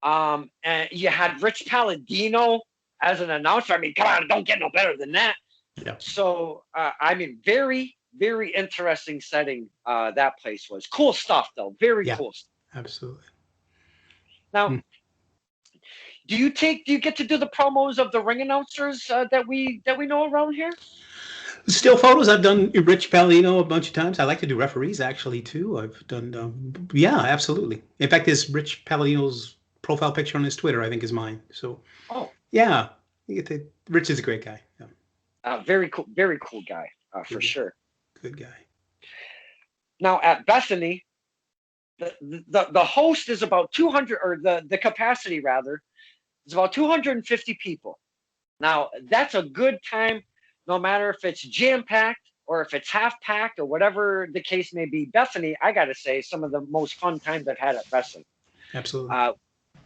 And you had Rich Palladino as an announcer. I mean, come on, don't get no better than that. Yeah. So, I mean, very, very interesting setting that place was. Cool stuff, though. Very cool stuff. Absolutely. Now, do you get to do the promos of the ring announcers that we know around here? Still photos. I've done Rich Palladino a bunch of times. I like to do referees actually too. I've done, yeah, absolutely. In fact, this Rich Palladino's profile picture on his Twitter, I think, is mine. So, yeah, Rich is a great guy. Yeah. Very cool guy, for sure. Good guy. Now at Bethany, the host is about 200, or the capacity rather, is about 250 people. Now that's a good time, no matter if it's jam-packed or if it's half-packed or whatever the case may be. Bethany, I gotta say, some of the most fun times I've had at Bethany. Absolutely.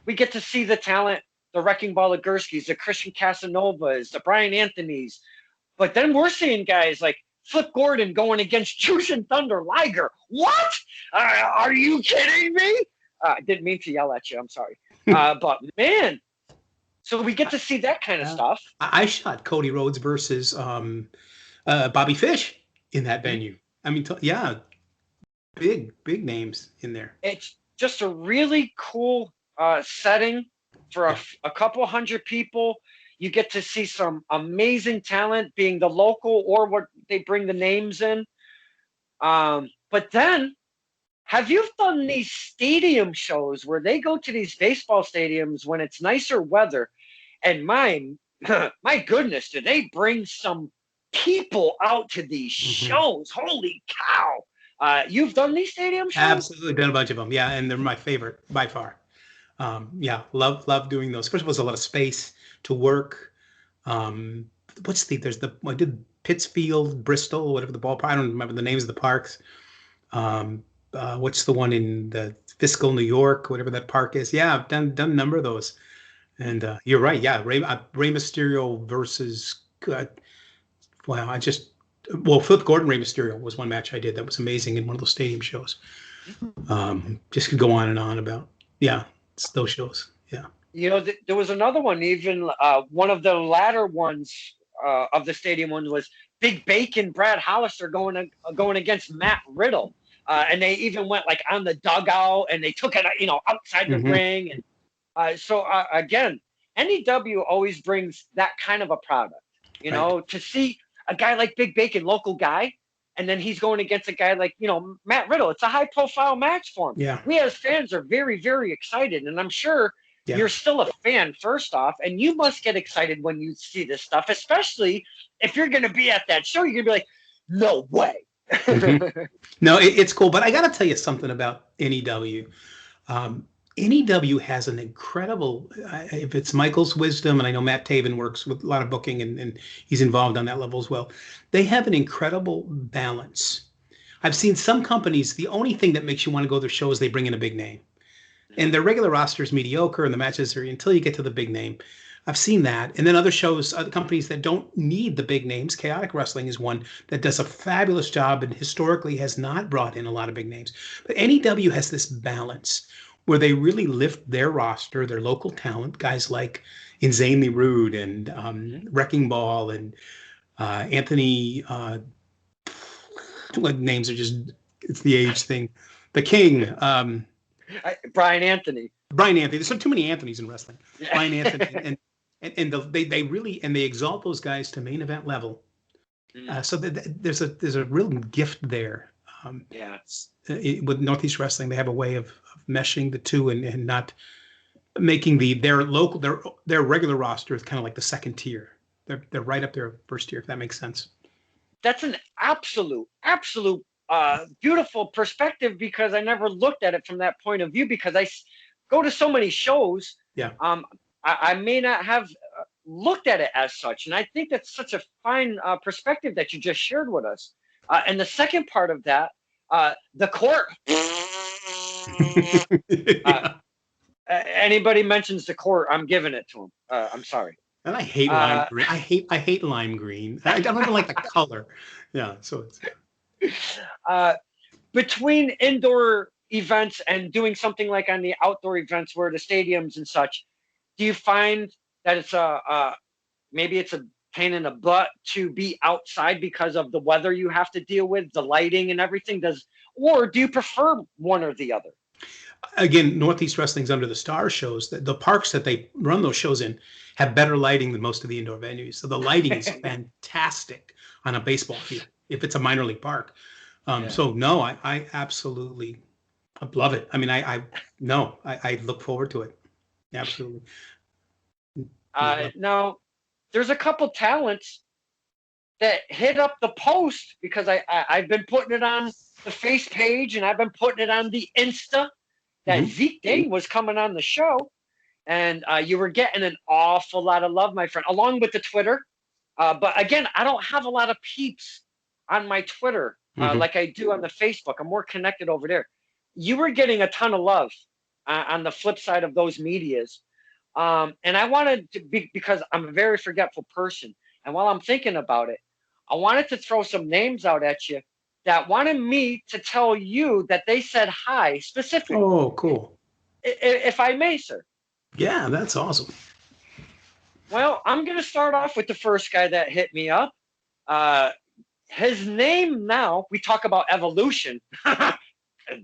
We get to see the talent, the Wrecking Ball Ligurskis, the Christian Casanovas, the Brian Anthonys, but then we're seeing guys like Flip Gordon going against Jushin Thunder Liger. What? Are you kidding me? I didn't mean to yell at you. I'm sorry. But man, so we get to see that kind of stuff. I shot Cody Rhodes versus Bobby Fish in that venue. I mean, yeah, big names in there. It's just a really cool setting for a couple hundred people. You get to see some amazing talent, being the local or what they bring the names in. But then, have you done these stadium shows where they go to these baseball stadiums when it's nicer weather? And my goodness, do they bring some people out to these shows? Holy cow. You've done these stadium shows? Absolutely, done a bunch of them. Yeah, and they're my favorite by far. Yeah, love doing those. First of all, there's a lot of space to work. I did Pittsfield, Bristol, whatever the ballpark. I don't remember the names of the parks. What's the one in the Fiscal, New York, whatever that park is? Yeah, I've done a number of those. And you're right. Yeah, Rey Mysterio versus Flip Gordon, Rey Mysterio was one match I did that was amazing in one of those stadium shows. Just could go on and on about those shows. Yeah. There was another one, even one of the latter ones of the stadium ones was Big Bacon Brad Hollister going against Matt Riddle. And they even went like on the dugout and they took it, outside the ring. And again, NEW always brings that kind of a product, to see a guy like Big Bacon, local guy, and then he's going against a guy like, Matt Riddle. It's a high profile match for him. Yeah. We as fans are very, very excited. And I'm sure you're still a fan, first off, and you must get excited when you see this stuff, especially if you're going to be at that show. You're going to be like, no way. No, it's cool. But I got to tell you something about NEW. NEW has an incredible, if it's Michael's wisdom, and I know Matt Taven works with a lot of booking and he's involved on that level as well. They have an incredible balance. I've seen some companies, the only thing that makes you want to go to their show is they bring in a big name. And their regular roster is mediocre, and the matches are until you get to the big name. I've seen that. And then other shows, other companies that don't need the big names. Chaotic Wrestling is one that does a fabulous job and historically has not brought in a lot of big names. But NEW has this balance where they really lift their roster, their local talent, guys like Insanely Rude and Wrecking Ball and Anthony. Names are just, it's the age thing. The King. Brian Anthony. There's too many Anthonys in wrestling. Brian Anthony, and they really they exalt those guys to main event level. So there's a real gift there. With Northeast Wrestling, they have a way of meshing the two and not making their regular roster is kind of like the second tier. They're right up there first tier, if that makes sense. That's an absolute beautiful perspective, because I never looked at it from that point of view, because I go to so many shows. Yeah. I may not have looked at it as such. And I think that's such a fine perspective that you just shared with us. And the second part of that, the court. Anybody mentions the court, I'm giving it to him. I'm sorry. And I hate lime green. I hate lime green. I don't even like the color. Yeah. So it's. Between indoor events and doing something like on the outdoor events where the stadiums and such, do you find that it's maybe it's a pain in the butt to be outside because of the weather you have to deal with, the lighting and everything? Or do you prefer one or the other? Again, Northeast Wrestling's under the Star shows. The parks that they run those shows in have better lighting than most of the indoor venues. So the lighting is fantastic on a baseball field if it's a minor league park. So no, I absolutely love it. I mean, I look forward to it. Absolutely. Now, there's a couple talents that hit up the post, because I've been putting it on the face page and I've been putting it on the Insta that Zeke Dane was coming on the show, and you were getting an awful lot of love, my friend, along with the Twitter. But again, I don't have a lot of peeps on my Twitter like I do on the Facebook. I'm more connected over there. You were getting a ton of love on the flip side of those medias. And I wanted to be, because I'm a very forgetful person. And while I'm thinking about it, I wanted to throw some names out at you that wanted me to tell you that they said hi specifically. Oh, cool. If I may, sir. Yeah, that's awesome. Well, I'm going to start off with the first guy that hit me up. His name now, we talk about evolution.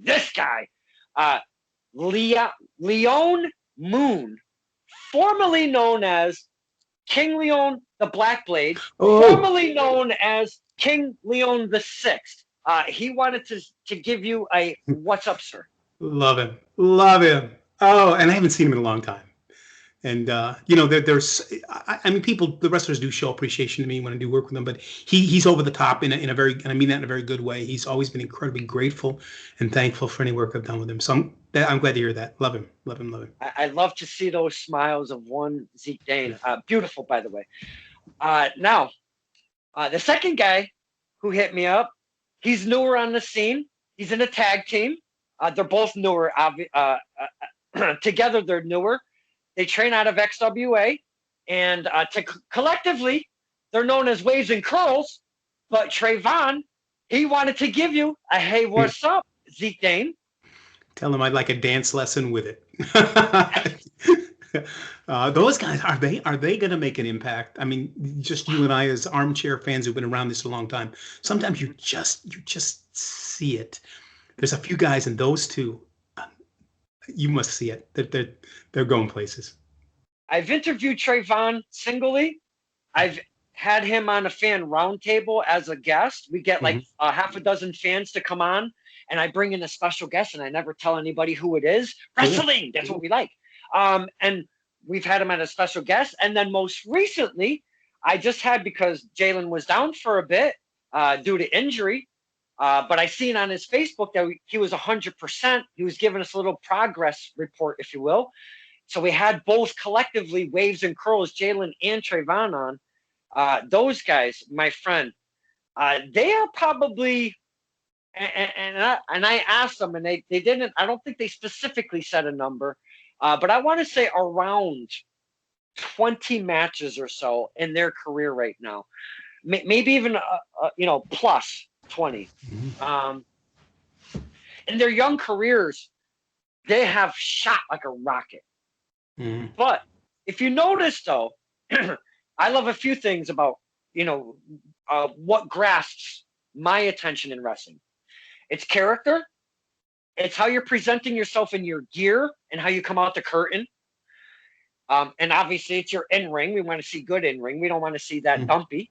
This guy, Leon Moon, formerly known as King Leon the Black Blade, formerly known as King Leon the Sixth. He wanted to give you a what's up, sir. Love him. Oh, and I haven't seen him in a long time. And there's, I mean, the wrestlers do show appreciation to me when I do work with them, but he's over the top in a very, and I mean that in a very good way. He's always been incredibly grateful and thankful for any work I've done with him. So I'm glad to hear that. Love him. I love to see those smiles of one Zeke Dane. Beautiful, by the way. Now, the second guy who hit me up, he's newer on the scene. He's in a tag team. They're both newer. Together, they're newer. They train out of XWA, and collectively, they're known as Waves and Curls. But Trayvon, he wanted to give you a hey, what's up, Zeke Dane? Tell him I'd like a dance lesson with it. Those guys, are they going to make an impact? I mean, just you and I as armchair fans who've been around this a long time. Sometimes you just see it. There's a few guys, and those two, you must see it. That they're going places. I've interviewed Trayvon singly. I've had him on a fan roundtable as a guest. We get like half a dozen fans to come on, and I bring in a special guest, and I never tell anybody who it is. Wrestling, that's what we like. And we've had him as a special guest. And then most recently, I just had, because Jalen was down for a bit due to injury, but I seen on his Facebook that he was 100%. He was giving us a little progress report, if you will. So we had both collectively, Waves and Curls, Jalen and Trayvon on. Those guys, my friend, they are probably, and I asked them, and they didn't, I don't think they specifically said a number, but I want to say around 20 matches or so in their career right now. Maybe even, plus 20. In their young careers, they have shot like a rocket. But if you notice, though, I love a few things about, what grasps my attention in wrestling. It's character. It's how you're presenting yourself in your gear and how you come out the curtain. And obviously, it's your in-ring. We want to see good in-ring. We don't want to see that dumpy.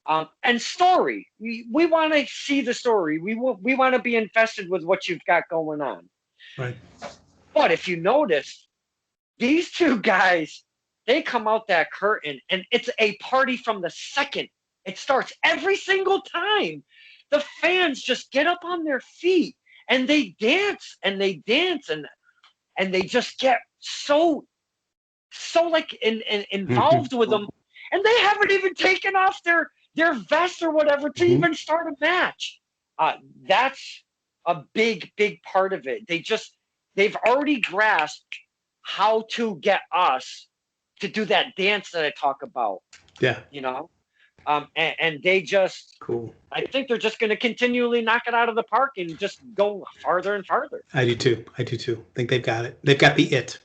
And story. We want to see the story. We want to be invested with what you've got going on. Right. But if you notice, these two guys, they come out that curtain, and it's a party from the second it starts. Every single time, the fans just get up on their feet and they dance and they dance and they just get so like involved with them, and they haven't even taken off their vest or whatever to even start a match. That's a big part of it. They've already grasped how to get us to do that dance that I talk about. Yeah. And they just, cool. I think they're just going to continually knock it out of the park and just go farther and farther. I do too. I think they've got it. They've got the it.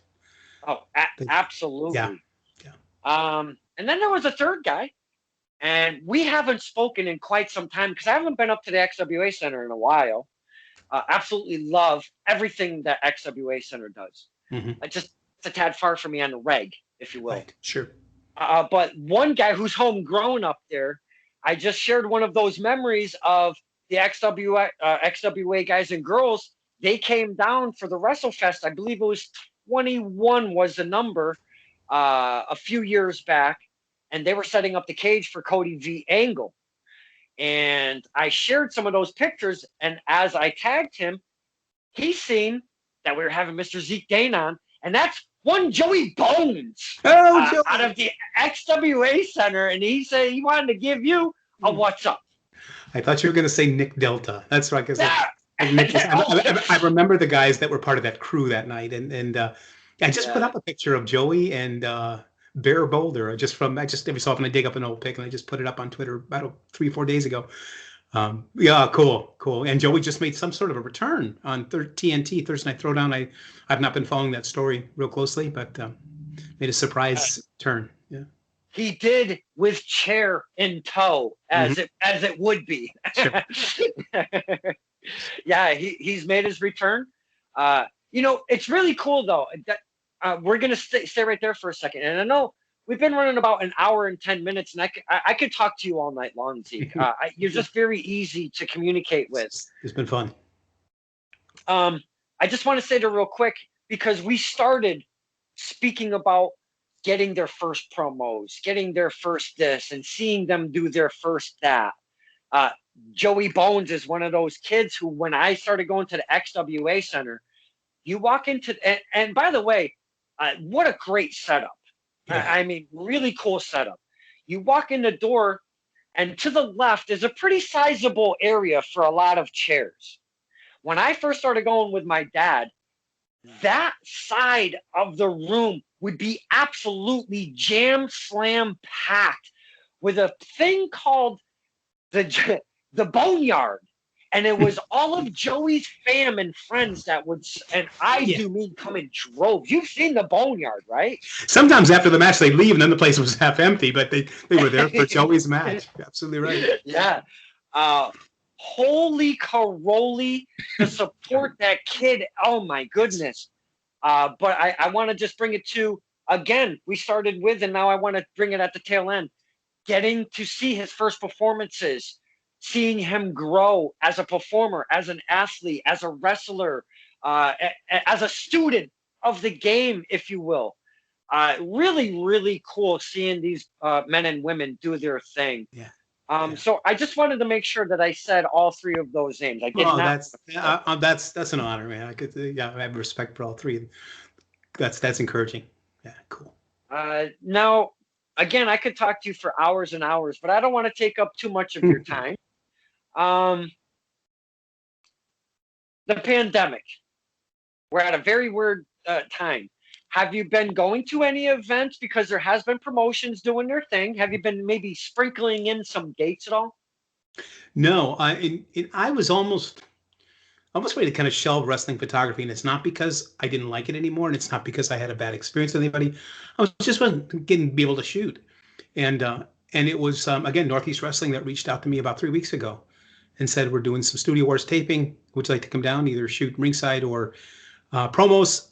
Oh, absolutely. Yeah. And then there was a third guy, and we haven't spoken in quite some time because I haven't been up to the XWA Center in a while. Absolutely love everything that XWA Center does. It's a tad far from me on the reg, if you will. Right. Sure. But one guy who's homegrown up there, I just shared one of those memories of the XWA guys and girls. They came down for the WrestleFest. I believe it was 21 was the number a few years back, and they were setting up the cage for Cody V. Angle. And I shared some of those pictures, and as I tagged him, he's seen that we were having Mr. Zeke Dane on, and that's one Joey Bones out of the XWA Center, and he said he wanted to give you a what's up. I thought you were going to say Nick Delta. That's right. I remember the guys that were part of that crew that night, and I just put up a picture of Joey and Bear Boulder. I just every so often I dig up an old pic and I just put it up on Twitter about 3-4 days ago. Cool. And Joey just made some sort of a return on TNT Thursday Night Throwdown. I've not been following that story real closely, but made a surprise turn. Yeah. He did with chair in tow, as it would be. Sure. Yeah, he's made his return. It's really cool though. That we're gonna stay right there for a second, and I know we've been running about an hour and 10 minutes, and I could talk to you all night long, Zeke. You're just very easy to communicate with. It's been fun. I just want to say to real quick, because we started speaking about getting their first promos, getting their first this, and seeing them do their first that. Joey Bones is one of those kids who, when I started going to the XWA Center, you walk into, and by the way, what a great setup. Yeah. I mean, really cool setup. You walk in the door, and to the left is a pretty sizable area for a lot of chairs. When I first started going with my dad, that side of the room would be absolutely jam slam packed with a thing called the boneyard. and it was all of Joey's fam and friends that would, and I Yeah. do mean come in droves. You've seen the Boneyard, right? Sometimes after the match they leave and then the place was half empty, but they were there for Joey's match. You're absolutely right. Yeah. Holy caroli to support that kid. Oh my goodness. But I want to just bring it to, again, we started with, and now I want to bring it at the tail end. Getting to see his first performances, seeing him grow as a performer, as an athlete, as a wrestler, as a student of the game, if you will. Really, really cool seeing these men and women do their thing. Yeah. So I just wanted to make sure that I said all three of those names. I did not. That's an honor, man. I could, I have respect for all three. That's encouraging. Yeah, cool. Now, again, I could talk to you for hours and hours, but I don't want to take up too much of your time. The pandemic. We're at a very weird time. Have you been going to any events, because there has been promotions doing their thing? Have you been maybe sprinkling in some dates at all? No, I was almost ready to kind of shelve wrestling photography, and it's not because I didn't like it anymore, and it's not because I had a bad experience with anybody. I wasn't getting to be able to shoot, and it was again Northeast Wrestling that reached out to me about 3 weeks ago, and said, we're doing some Studio Wars taping. Would you like to come down, either shoot ringside or promos?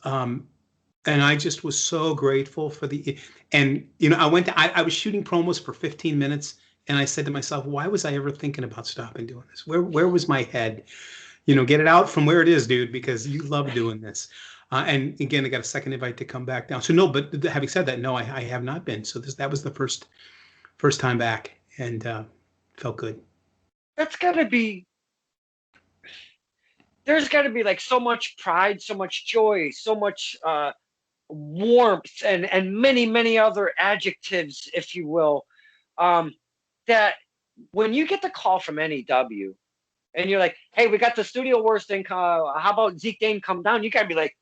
And I just was so grateful for and I was shooting promos for 15 minutes, and I said to myself, why was I ever thinking about stopping doing this? Where was my head? Get it out from where it is, dude, because you love doing this. And again, I got a second invite to come back down. So no, but having said that, no, I have not been. So that was the first time back, and felt good. There's got to be like so much pride, so much joy, so much warmth, and many other adjectives, if you will, that when you get the call from NEW and you're like, hey, we got the Studio Wars thing, how about Zeke Dane come down? You gotta be like,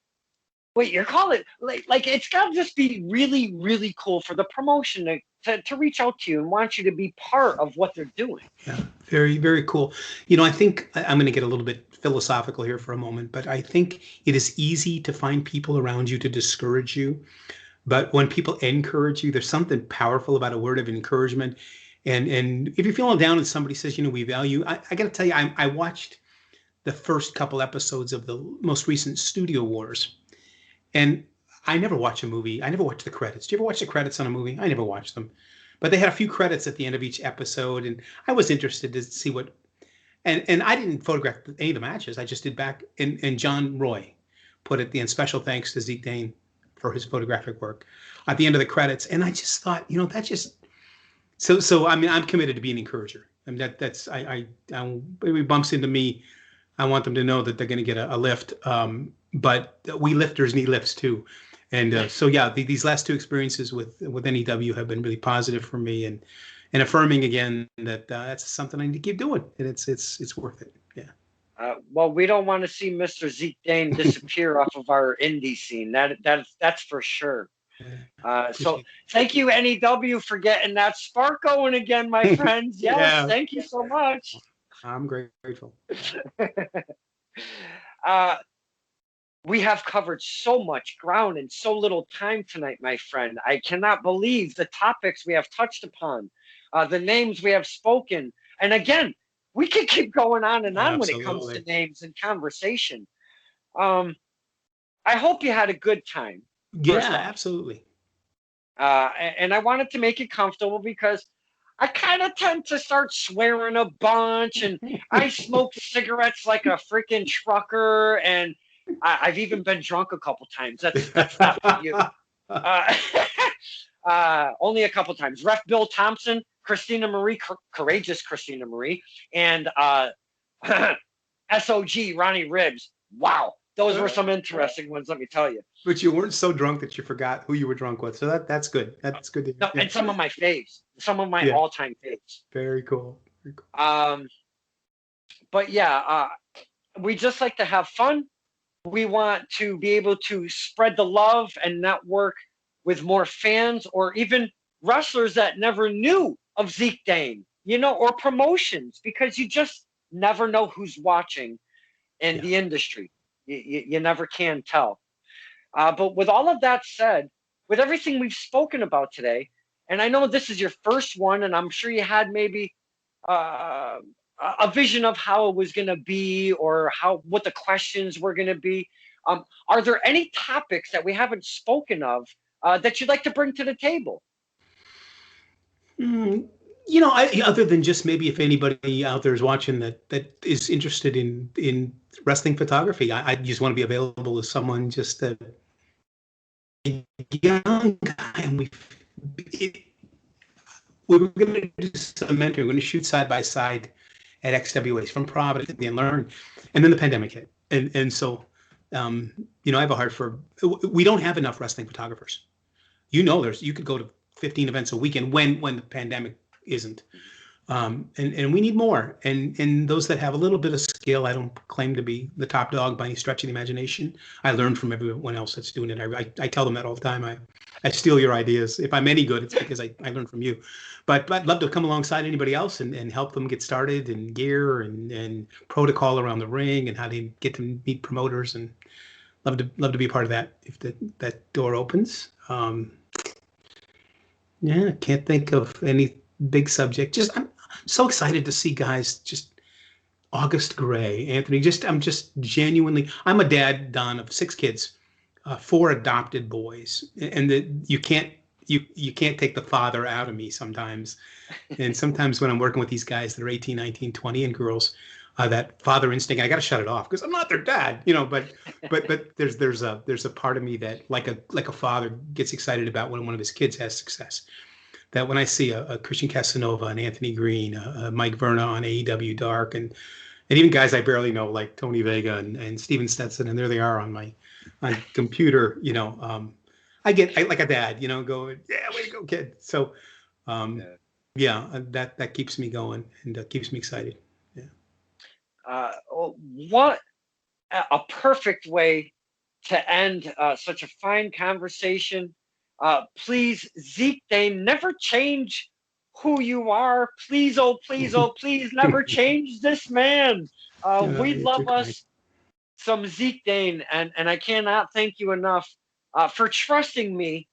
wait, you're calling, like it's gotta just be really, really cool for the promotion to reach out to you and want you to be part of what they're doing. Yeah, very, very cool. I think I'm going to get a little bit philosophical here for a moment, but I think it is easy to find people around you to discourage you. But when people encourage you, there's something powerful about a word of encouragement. And if you're feeling down and somebody says, we value, I got to tell you, I watched the first couple episodes of the most recent Studio Wars, and I never watch a movie. I never watch the credits. Do you ever watch the credits on a movie? I never watch them. But they had a few credits at the end of each episode, and I was interested to see what. And I didn't photograph any of the matches. I just did back. And John Roy put at the end, special thanks to Zeke Dane for his photographic work at the end of the credits. And I just thought, that just. So I mean, I'm committed to being an encourager. I mean, that's it bumps into me. I want them to know that they're going to get a lift. But we lifters need lifts too. And so, yeah, these last two experiences with NEW have been really positive for me, and affirming again that that's something I need to keep doing, and it's worth it. Yeah. Well, we don't want to see Mr. Zeke Dane disappear off of our indie scene. That's for sure. So thank you, NEW, for getting that spark going again, my friends. Yes, yeah. Thank you so much. I'm grateful. We have covered so much ground in so little time tonight, my friend. I cannot believe the topics we have touched upon, the names we have spoken. And again, we could keep going on and on when it comes to names and conversation. I hope you had a good time. Yeah, absolutely. And I wanted to make it comfortable because I kind of tend to start swearing a bunch, and I smoke cigarettes like a freaking trucker, and I've even been drunk a couple times. That's not for you. Only a couple times. Ref Bill Thompson, Christina Marie, courageous Christina Marie, and SOG Ronnie Ribbs. Wow, those were some interesting ones. Let me tell you. But you weren't so drunk that you forgot who you were drunk with, so that's good. That's good. No, and some of my faves, some of my all-time faves. Very cool. Very cool. But yeah, we just like to have fun. We want to be able to spread the love and network with more fans, or even wrestlers that never knew of Zeke Dane, or promotions, because you just never know who's watching in the industry. You never can tell. But with all of that said, with everything we've spoken about today, and I know this is your first one, and I'm sure you had maybe uh, a vision of how it was going to be, or what the questions were going to be. Are there any topics that we haven't spoken of that you'd like to bring to the table? Other than just maybe if anybody out there is watching that is interested in wrestling photography, I just want to be available as someone just a young guy, and we were going to do some mentoring. We're going to shoot side by side at XWAs from Providence and learn, and then the pandemic hit, and so I have a heart for. We don't have enough wrestling photographers. You could go to 15 events a weekend when the pandemic isn't. And we need more. And those that have a little bit of skill, I don't claim to be the top dog by any stretch of the imagination. I learn from everyone else that's doing it. I tell them that all the time. I steal your ideas. If I'm any good, it's because I learn from you. But I'd love to come alongside anybody else and help them get started in gear and protocol around the ring and how to get to meet promoters, and love to be a part of that if that door opens. Yeah, can't think of any big subject. I'm so excited to see guys just August Gray, Anthony. I'm just genuinely. I'm a dad, Don, of 6 kids, 4 adopted boys, and you can't take the father out of me sometimes. And sometimes when I'm working with these guys that are 18, 19, 20, and girls, that father instinct, I got to shut it off because I'm not their dad, But there's a part of me that like a father gets excited about when one of his kids has success. That when I see a Christian Casanova, an Anthony Green, a Mike Verna on AEW Dark, and even guys I barely know like Tony Vega and Steven Stetson, and there they are on my computer, I get like a dad, going, yeah, way to go, kid. So, that keeps me going and keeps me excited. What a perfect way to end such a fine conversation. Please, Zeke Dane, never change who you are. Please, oh, please, oh, please, never change this man. We love us some Zeke Dane, and I cannot thank you enough for trusting me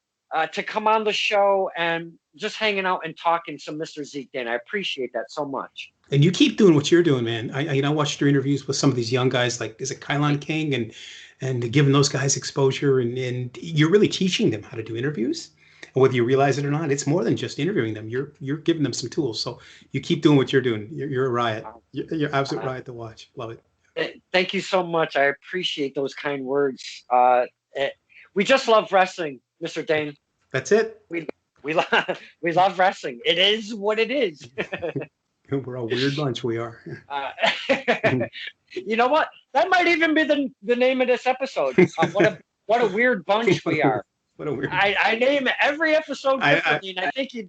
to come on the show and just hanging out and talking some Mr. Zeke Dane. I appreciate that so much. And you keep doing what you're doing, man. I watched your interviews with some of these young guys, like is it Kylon King, and giving those guys exposure, and you're really teaching them how to do interviews. And whether you realize it or not, it's more than just interviewing them. You're giving them some tools. So you keep doing what you're doing. You're a riot. You're absolute riot to watch. Love it. Thank you so much. I appreciate those kind words. We just love wrestling, Mr. Dane. That's it. We love wrestling. It is what it is. We're a weird bunch. We are. You know what? That might even be the name of this episode. What a weird bunch we are. What a weird. I name every episode differently, and I think you.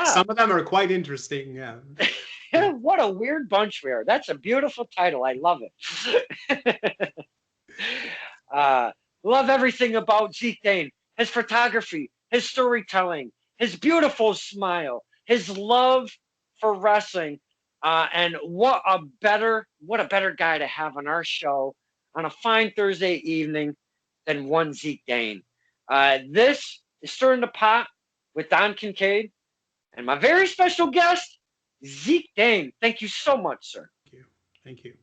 Some of them are quite interesting. Yeah. What a weird bunch we are. That's a beautiful title. I love it. Love everything about Zeke Dane. His photography, his storytelling, his beautiful smile, his love for wrestling, and what a better guy to have on our show on a fine Thursday evening than one Zeke Dane. This is Stirring the Pot with Don Kincaid and my very special guest, Zeke Dane. Thank you so much, sir. Thank you.